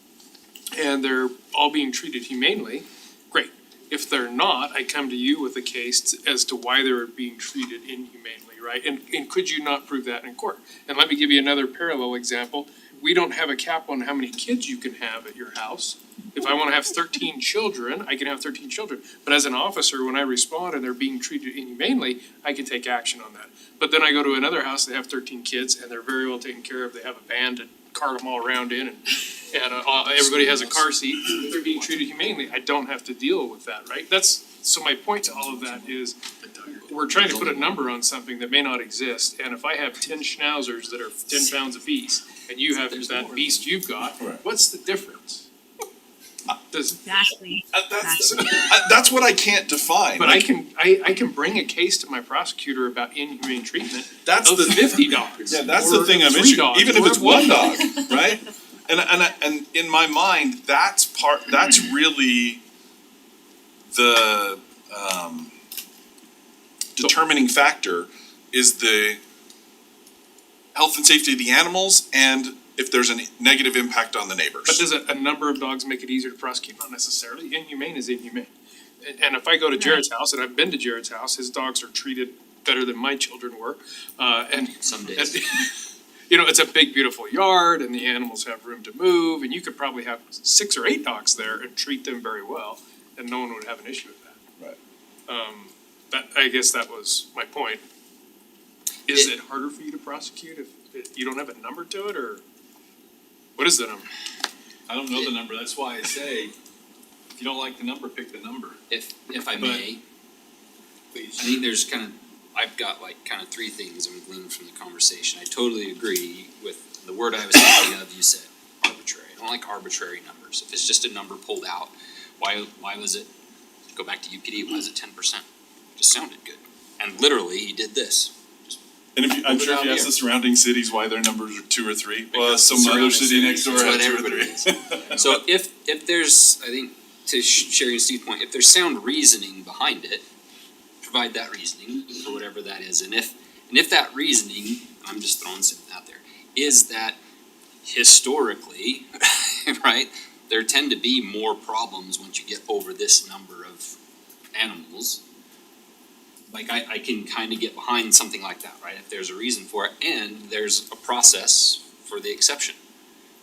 and they're all being treated humanely, great. If they're not, I come to you with a case as to why they're being treated inhumanely, right? And could you not prove that in court? And let me give you another parallel example. We don't have a cap on how many kids you can have at your house. If I wanna have 13 children, I can have 13 children. But as an officer, when I respond and they're being treated inhumanely, I can take action on that. But then I go to another house, they have 13 kids and they're very well taken care of. They have a band to cart them all around in and everybody has a car seat. If they're being treated humanely, I don't have to deal with that, right? So my point to all of that is, we're trying to put a number on something that may not exist. And if I have 10 schnauzers that are 10 pounds apiece, and you have that beast you've got, Right. what's the difference? Exactly. That's what I can't define. But I can bring a case to my prosecutor about inhumane treatment That's of the 50 dogs. Yeah, that's or the thing I'm 3 interested, dogs, even if or it's 1 dog, right? And in my mind, that's really the determining factor is the health and safety of the animals and if there's a negative impact on the neighbors. But does a number of dogs make it easier to prosecute? Not necessarily. Inhumane is inhumane. And if I go to Jared's house, and I've been to Jared's house, his dogs are treated better than my children were. And Some days. it's a big, beautiful yard, and the animals have room to move, and you could probably have 6 or 8 dogs there and treat them very well, and no one would have an issue with that. Right. I guess that was my point. Is it harder for you to prosecute if you don't have a number to it, or what is the number? I don't know the number, that's why I say, if you don't like the number, pick the number. If I may, Please. I think there's I've got 3 things I'm gleaning from the conversation. I totally agree with the word I was thinking of, you said arbitrary. I don't like arbitrary numbers. If it's just a number pulled out, why was it, go back to UPD, why is it 10%? Just sounded good. And literally, he did this. And I'm sure if you ask the surrounding cities why their numbers are 2 or 3, well, some other city next door That's had what 2 or everybody 3. So if there's, I think, to Sherry and Steve's point, if there's sound reasoning behind it, provide that reasoning for whatever that is. And if that reasoning, I'm just throwing something out there, is that historically, right, there tend to be more problems once you get over this number of animals, like I can kinda get behind something like that, right, if there's a reason for it, and there's a process for the exception,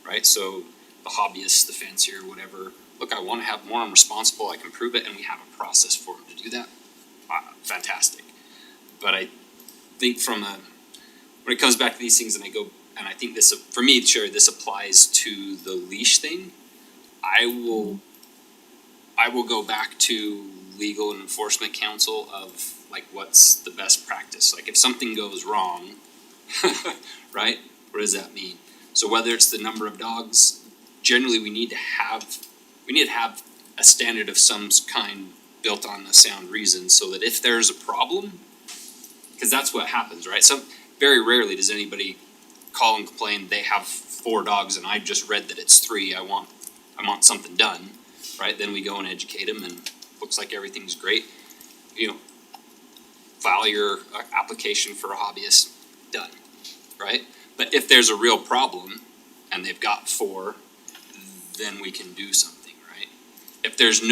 right, so the hobbyist, the fancier, whatever, look, I wanna have more, I'm responsible, I can prove it, and we have a process for them to do that, fantastic. But I think when it comes back to these things and I go, and I think this, for me, Sherry, this applies to the leash thing, I will go back to legal and enforcement counsel of like what's the best practice, like if something goes wrong, right, what does that mean? So whether it's the number of dogs, generally we need to have a standard of some kind built on a sound reason, so that if there's a problem, cause that's what happens, right, very rarely does anybody call and complain they have 4 dogs and I just read that it's 3, I want something done, right, then we go and educate them and looks like everything's great, file your application for a hobbyist, done, right? But if there's a real problem and they've got 4, then we can do something, right? If there's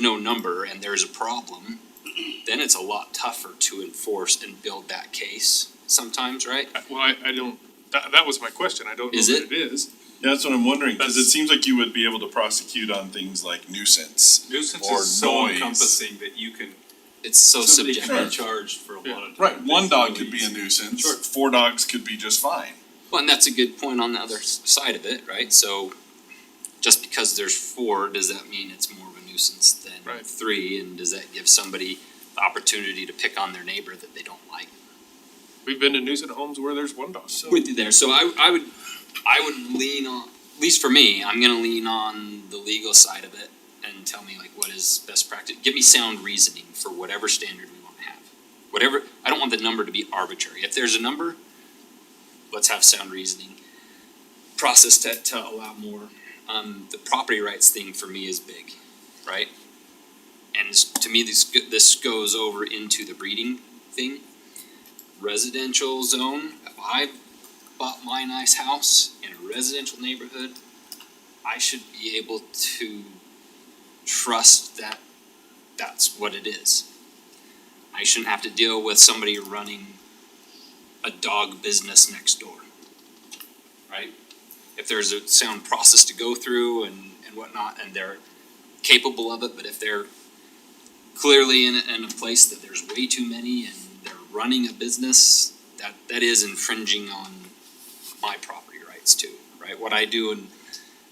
no number and there's a problem, then it's a lot tougher to enforce and build that case sometimes, right? Well, I don't, that was my question, I don't know Is that it? it is. Yeah, that's what I'm wondering, cause it seems like you would be able to prosecute on things like nuisance. Nuisance Or is so noise. encompassing that you can, It's so somebody subjective. can be charged for a lot of times. Right, one It's dog really could be a easy. nuisance, Sure. 4 dogs could be just fine. Well, and that's a good point on the other side of it, right? So just because there's 4, does that mean it's more of a nuisance than Right. 3? And does that give somebody the opportunity to pick on their neighbor that they don't like? We've been to nuisance homes where there's 1 dog. With you there, so I would lean on, at least for me, I'm gonna lean on the legal side of it and tell me like what is best practice. Give me sound reasoning for whatever standard we wanna have. Whatever, I don't want the number to be arbitrary. If there's a number, let's have sound reasoning. Process to allow more. The property rights thing for me is big, right? And to me, this goes over into the breeding thing. Residential zone, if I bought my nice house in a residential neighborhood, I should be able to trust that that's what it is. I shouldn't have to deal with somebody running a dog business next door, right? If there's a sound process to go through and whatnot, and they're capable of it, but if they're clearly in a place that there's way too many and they're running a business, that is infringing on my property rights too, right? What I do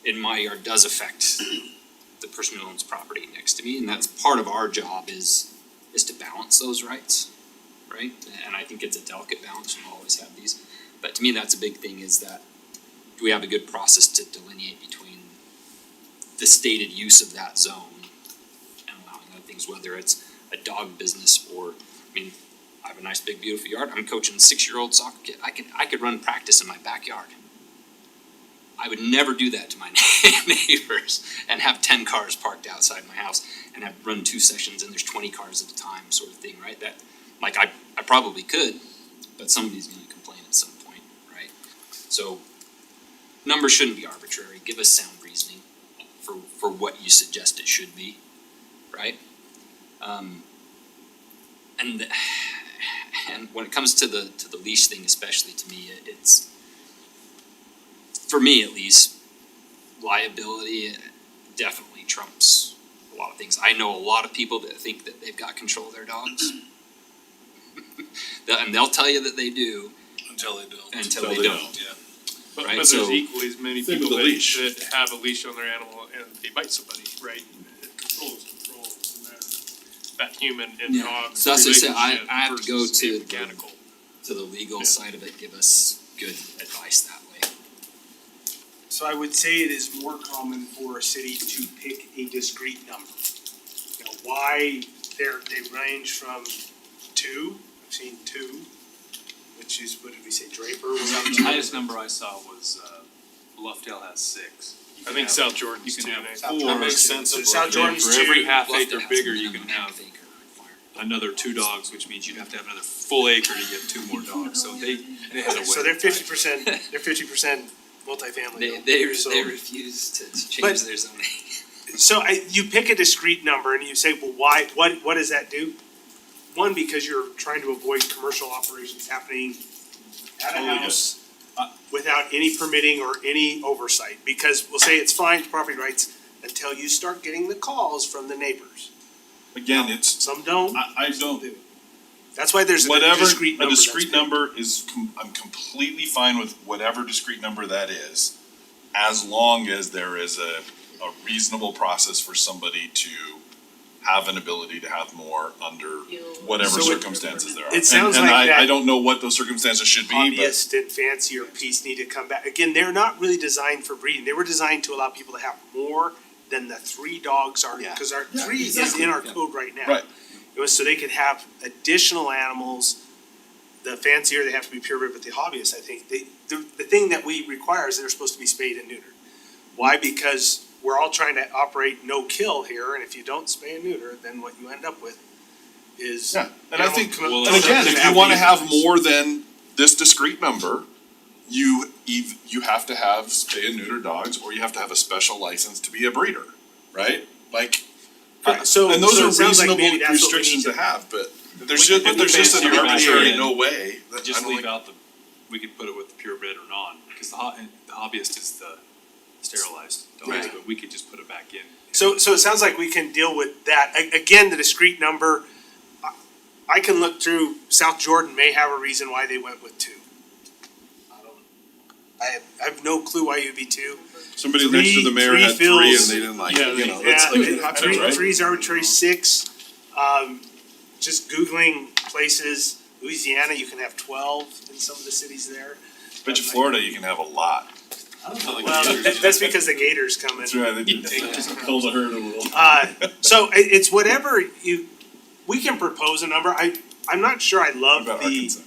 in my yard does affect the person who owns property next to me, and that's part of our job is to balance those rights, right? And I think it's a delicate balance, and we'll always have these, but to me, that's a big thing, is that do we have a good process to delineate between the stated use of that zone and allowing other things, whether it's a dog business or, I mean, I have a nice big beautiful yard, I'm coaching a 6-year-old soccer kid, I could run practice in my backyard. I would never do that to my neighbors and have 10 cars parked outside my house and have run 2 sessions and there's 20 cars at a time sort of thing, right? That, like, I probably could, but somebody's gonna complain at some point, right? So, numbers shouldn't be arbitrary, give us sound reasoning for what you suggest it should be, right? And when it comes to the leash thing, especially to me, it's, for me at least, liability definitely trumps a lot of things. I know a lot of people that think that they've got control of their dogs. And they'll tell you that they do Until they don't. until they don't. Yeah. But Right, there's so- equally as many Same people with the leash. that have a leash on their animal and they bite somebody, right? Control is control, it doesn't matter. That human and Yeah. dog So that's what I said, relationship I have to go versus to a the- mechanical. To the legal Yeah. side of it, give us good advice that way. So I would say it is more common for a city to pick a discrete number. Now, why they range from 2, I've seen 2, which is, what did we say, Draper was on The highest number I saw was, Bluffdale has 6. You I can think have- South Jordan's You too, can Nate. have South 4. Jordan makes sense. So of South what- Jordan's For every 2, half Bluffdale acre has bigger, a you can minimum have half acre required. another 2 dogs, which means you'd have to have another full acre to get 2 more dogs, so they had a way. so they're 50%, they're 50% multifamily. So- They refuse to change But- their zoning. So you pick a discrete number and you say, well, why, what does that do? one, because you're trying to avoid commercial operations happening at a Totally get it. house without any permitting or any oversight, because we'll say it's fine to property rights until you start getting the calls from the neighbors. Again, it's, Some don't, I don't, that's why there's a whatever, discrete a number. discrete number is, I'm completely fine with whatever discrete number that is, as long as there is a reasonable process for somebody to have an ability to have more under whatever So it- circumstances there are. it sounds And like I that- don't know what those circumstances should be, but Hobbyist and fancier piece need to come back. Again, they're not really designed for breeding. They were designed to allow people to have more than the 3 dogs are, Yeah. cause our Yeah, 3 is exactly. in our code right now. Right. It was so they could have additional animals. The fancier they have to be purebred, but the hobbyists, I think, the thing that we require is they're supposed to be spayed and neutered. Why? Because we're all trying to operate no kill here, and if you don't spay and neuter, then what you end up with is. yeah, and I think, animal and again, consumption if you wanna have abuse. more than this discrete number, you have to have spay and neuter dogs, or you have to have a special license to be a breeder, right? Like, So- and those so are it sounds like reasonable maybe that's what we restrictions need to have, but We could put there's the just an fancier back arbitrary in. no way, that I Just don't leave like. out we could put it with the purebred or non, because the hobbyist is the sterilized dogs, Right. but we could just put it back in. So it sounds like we can deal with that. Again, the discrete number, I can look through, South Jordan may have a reason why they went with 2. I have no clue why you'd be 2. Somebody next to the mayor three had 3 fills. and they didn't like Yeah, it, you know, Yeah, that's like, three, right? three's arbitrary, 6, just Googling places, Louisiana, you can have 12 in some of the cities there. Bet you Florida, you can have a lot. Well, that's because the gators come in. That's right, they do kill the herd a little. So it's whatever we can propose a number. I'm not sure I What love about the, Arkansas?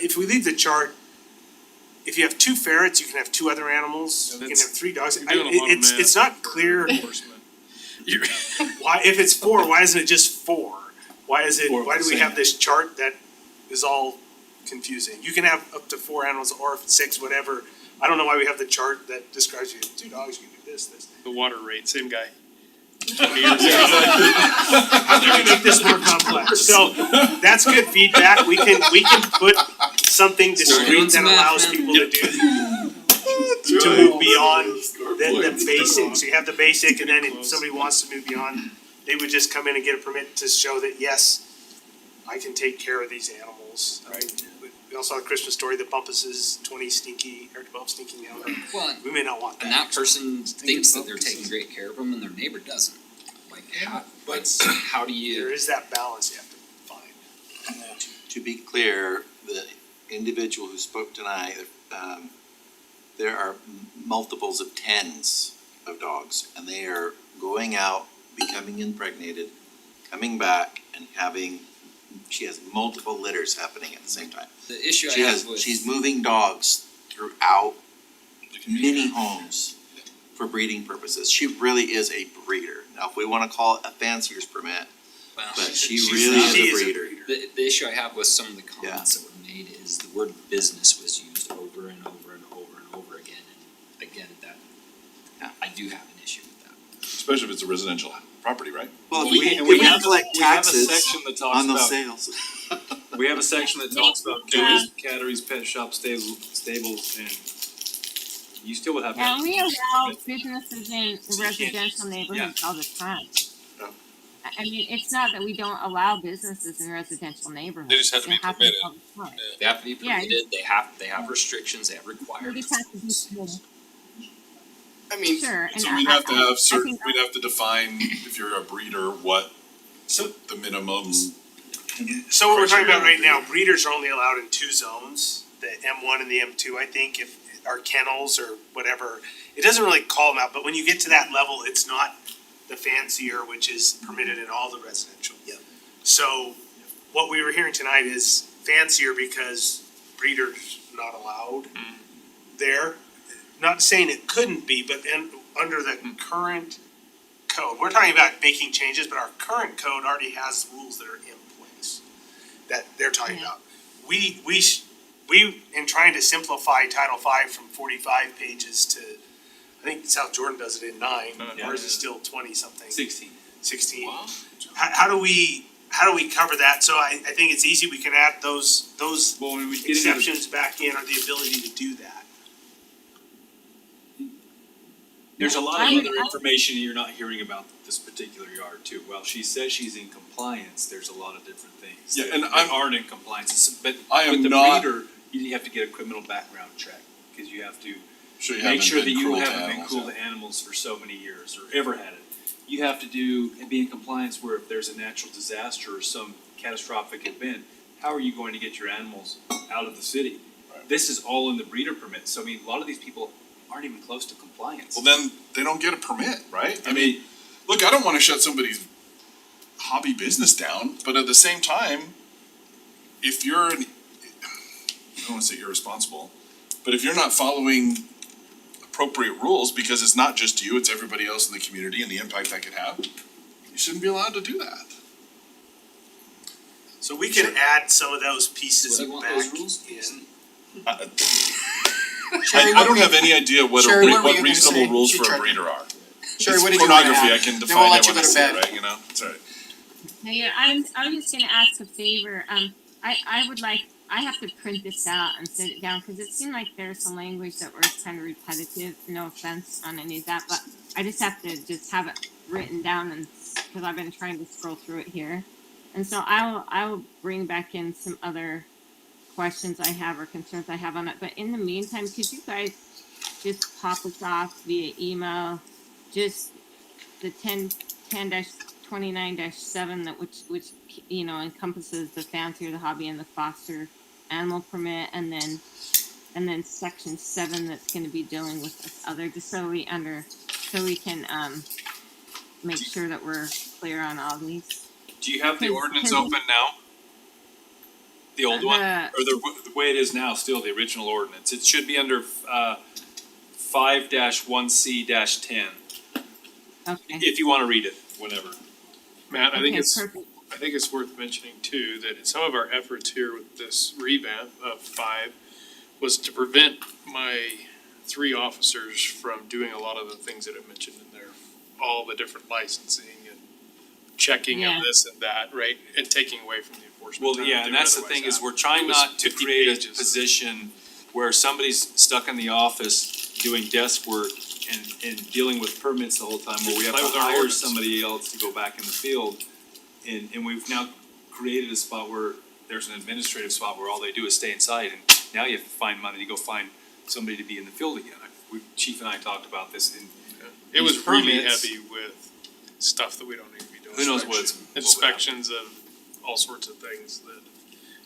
if we leave the chart, if you have 2 ferrets, you can have 2 other animals, you can have 3 dogs. You're doing a lot of math. It's not clear Enforcement. why, if it's 4, why isn't it just 4? Why is it, Four of why the do we same. have this chart that is all confusing? You can have up to 4 animals or 6, whatever. I don't know why we have the chart that describes you have 2 dogs, you can do this. The water rate, same guy. How can we make this more complex? So that's good feedback. We can put something discrete that allows people to move beyond the basic. So you have the basic, and then if somebody wants to move beyond, they would just come in and get a permit to show that, yes, I can take care of these animals, right? We also have a Christmas Story that bumpuses 12 stinky animals. Well, We may not want that. and that person thinks that they're taking great care of them and their neighbor doesn't. Like, how do There you, is that balance you have to find. To be clear, the individual who spoke tonight, there are multiples of 10s of dogs, and they are going out, becoming impregnated, coming back, and she has multiple litters happening at the same time. the issue I have with. She's moving dogs throughout many homes for breeding purposes. She really is a breeder. Now, if we wanna call it a fancier's permit, Well, but she she's really not- she is is a a breeder. The issue I have with some of the comments that were made is the word business was used over and over and over and over again, and again, I do have an issue with that. Especially if it's a residential property, right? Well, if We- we, and if we we have- collect we have a taxes section that talks on those about- sales. We have a section that talks about catteries, pet shops, stables, and you still would have. to- And we allow businesses in residential neighborhoods all the time. Yeah. I mean, it's not that we don't allow businesses in residential neighborhoods. They just have to be It happens permitted. all the time. They have to be Yeah. permitted, they have restrictions, they have We requirements. just have to be permitted. I mean, Sure, and So we'd have to have certain, think we'd have to define, if you're a breeder, what So the minimum. So what we're talking about right now, breeders are only allowed in 2 zones, the M1 and the M2, I think, if, are kennels or whatever. It doesn't really call them out, but when you get to that level, it's not the fancier, which is permitted in all the residential. Yep. So what we were hearing tonight is fancier because breeders not allowed there. Not saying it couldn't be, but under the current code, we're talking about making changes, but our current code already has rules that are in place that they're talking about. We, in trying to simplify Title V from 45 pages to, I think South Jordan does it in 9, Yeah. ours is still 20 something. 16. 16. How do we how do we cover that? So I think it's easy, we can add those Well, when we get into the exceptions back in, or the ability to do that. There's a lot I of would- other information you're not hearing about this particular yard too. While she says she's in compliance, there's a lot of different things Yeah, that and that I'm- aren't in compliance. But I am with the not- breeder, you have to get a criminal background check, cause you have to Sure you make haven't sure that been you cruel to haven't been animals, cruel yeah. to animals for so many years or ever had it. You have to do and be in compliance where if there's a natural disaster or some catastrophic event, how are you going to get your animals out of the city? Right. This is all in the breeder permit, so I mean, a lot of these people aren't even close to compliance. Well, then they don't get a permit, right? I mean, look, I don't wanna shut somebody's hobby business down, but at the same time, if you're I don't wanna say irresponsible, but if you're not following appropriate rules, because it's not just you, it's everybody else in the community and the impact that could have, you shouldn't be allowed to do that. So we can add some of those pieces What do you want back those rules in. Sherry, I what don't were have you- any idea what Sherry, what were what you gonna reasonable say? rules She for a tried- breeder are. Sherry, It's what did you wanna pornography, add? I can Then we'll define let it you when go I to see it, bed. right, you know, it's alright. Now, yeah, I'm just gonna ask a favor, I would like, I have to print this out and sit it down, cause it seemed like there's some language that was kind of repetitive, no offense on any of that, but I just have to just have it written down and, cause I've been trying to scroll through it here. And so I will bring back in some other questions I have or concerns I have on it, but in the meantime, could you guys just pop us off via email, just the 10-29-7 that which you know encompasses the fancier, the hobby, and the foster animal permit, and then section 7 that's going to be dealing with this other, just so we can make sure that we're clear on all these. Do you have the Can- ordinance can- open now? The old one, The- or the way it is now, still the original ordinance, it should be under 5-1C-10, Okay. if you wanna read it, whenever. Matt, I think Okay, it's, perfect. I think it's worth mentioning too, that some of our efforts here with this revamp of 5 was to prevent my 3 officers from doing a lot of the things that I mentioned in there. All the different licensing and checking Yeah. of this and that, right, and taking away from the enforcement. Well, time yeah, that and they that's the would otherwise thing, is have. we're trying It was not to 50 create a pages. position where somebody's stuck in the office doing desk work and dealing with permits the whole time, where we have Play to with our hire ordinance. somebody else to go back in the field. And we've now created a spot where there's an administrative spot where all they do is stay inside, and now you have to find money to go find somebody to be in the field again. Chief and I talked about this, and It was these really permits- heavy with stuff that we don't need to be doing. Who knows what Inspections of all sorts of things that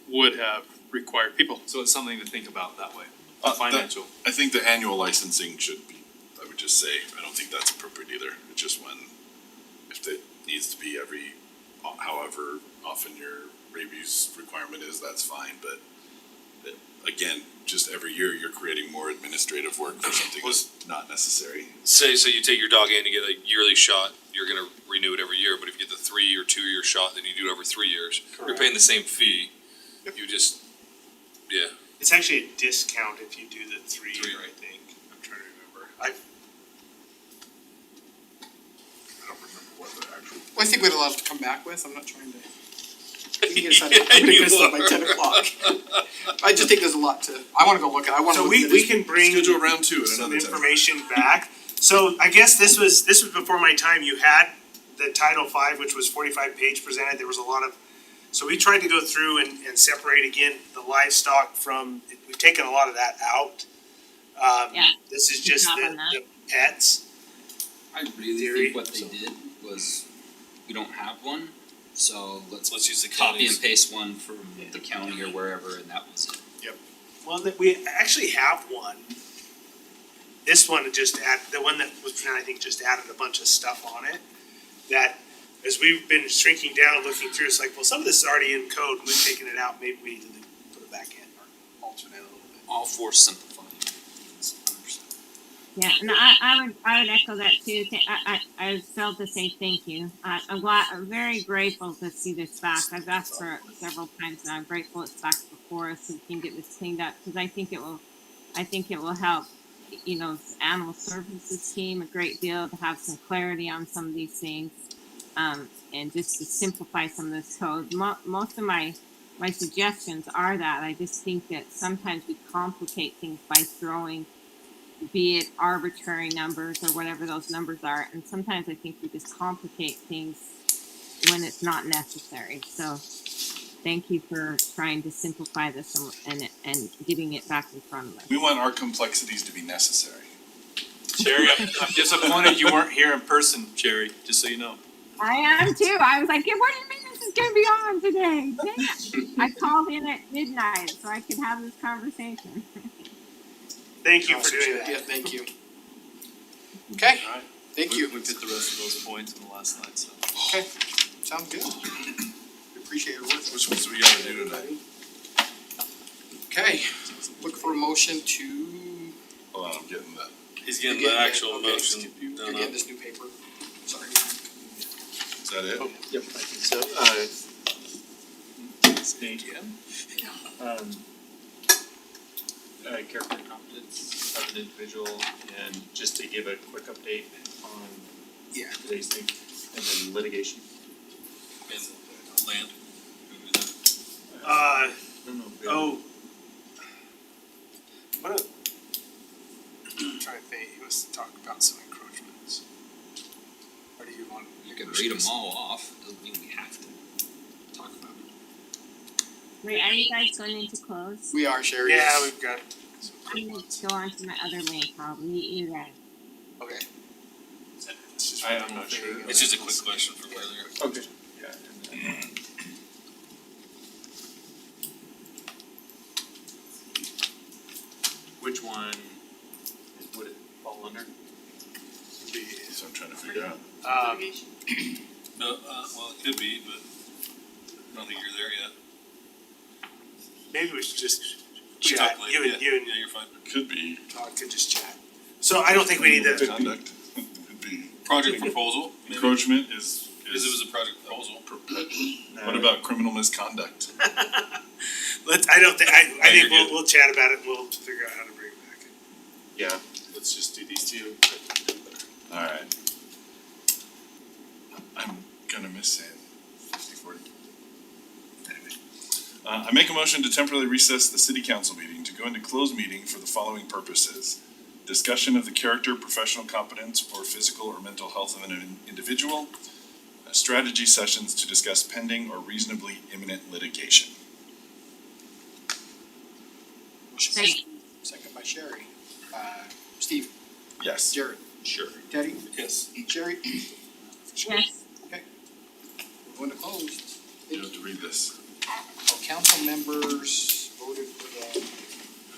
would have required people. So it's something to think about that way, That- financial. I think the annual licensing should be, I would just say, I don't think that's appropriate either. It's just when, if it needs to be every, however often your rabies requirement is, that's fine, but again, just every year you're creating more administrative work for something that's not necessary. Say you take your dog in to get a yearly shot, you're gonna renew it every year, but if you get the 3 or 2 year shot, then you do it every 3 years. You're paying the same fee, you just, yeah. It's actually a discount if you do the 3 3. year, I think. I'm trying to remember. I don't remember what the actual. Well, I think we had a lot to come back with, I'm not trying to. I'm gonna get us up by 10 o'clock. I just think there's a lot to, I wanna go look at, I wanna So look at we this. can bring Schedule round 2 at some another time. information back. So I guess this was before my time. You had the Title V, which was 45-page presented. There was a lot of, so we tried to go through and separate again the livestock from, we've taken a lot of that out. Yeah. This is just Good job on that. the pets. I really Theory. think what they did was, we don't have one, so let's Let's use the copy counties. and paste one from the county or wherever, and that was it. Well, we actually have one. This one just the one that was, I think, just added a bunch of stuff on it. That, as we've been shrinking down, looking through, it's like, well, some of this is already in code, we've taken it out, maybe we need to put it back in, or alternate a little bit. All for simplifying things, 100%. Yeah, and I would echo that too. I failed to say thank you. I'm very grateful to see this back. I've asked for it several times now. I'm grateful it's back before us so we can get this cleaned up, because I think it will help, the animal services team a great deal to have some clarity on some of these things. And just to simplify some of this code, most of my suggestions are that I just think that sometimes we complicate things by throwing, be it arbitrary numbers or whatever those numbers are, and sometimes I think we just complicate things when it's not necessary. So thank you for trying to simplify this and getting it back in front of us. We want our complexities to be necessary. Sherry, I'm disappointed you weren't here in person, Sherry, just so you know. I am too. I was like, what do you mean this is gonna be on today? Dang it. I called in at midnight so I could have this conversation. Thank you for doing Yeah, that. thank you. Okay, Alright. thank you. We hit the rest of those points in the last slide, so. Okay, sounds good. Appreciate your work. Which ones do we gotta do tonight? Okay, look for a motion to. Hold on, I'm getting the. He's getting Again, the actual okay, motion You're done getting up. this new paper. Sorry. Is that it? Yep, I think so, character and competence of an individual, and just to give a quick update on Yeah. today's thing, and then litigation. And land. No, Oh. What a. I'm trying to think, he wants to talk about some encroachments. Or do you want? You can read them all off, doesn't mean we have to talk about it. Wait, are you guys going into close? We are, Sherry. Yeah, we've got. I'm gonna go on to my other link. I'll meet you guys. Okay. I'm not sure. It's just a quick question from earlier. Okay. Yeah, and then. Which one would it fall under? So I'm trying to figure out. No, well, it could be, but I don't think you're there yet. Maybe we should just We can chat, talk later. you and Yeah, you're fine. Could be. Todd could just chat. So I don't think we need to, Conduct. Could be. Project proposal, maybe, Encroachment is. because it was a project proposal. What about criminal misconduct? I don't think, I you're think good. we'll chat about it and we'll figure out how to bring it back. Yeah, let's just do these two. Alright. I'm gonna miss saying 60-40. Anyway. I make a motion to temporarily recess the city council meeting to go into closed meeting for the following purposes. Discussion of the character, professional competence, or physical or mental health of an individual. Strategy sessions to discuss pending or reasonably imminent litigation. Second by Sherry. Steve, Yes. Jared, Sure. Teddy, Yes. Sherry, Yes. we're going to close. You have to read this. Council members voted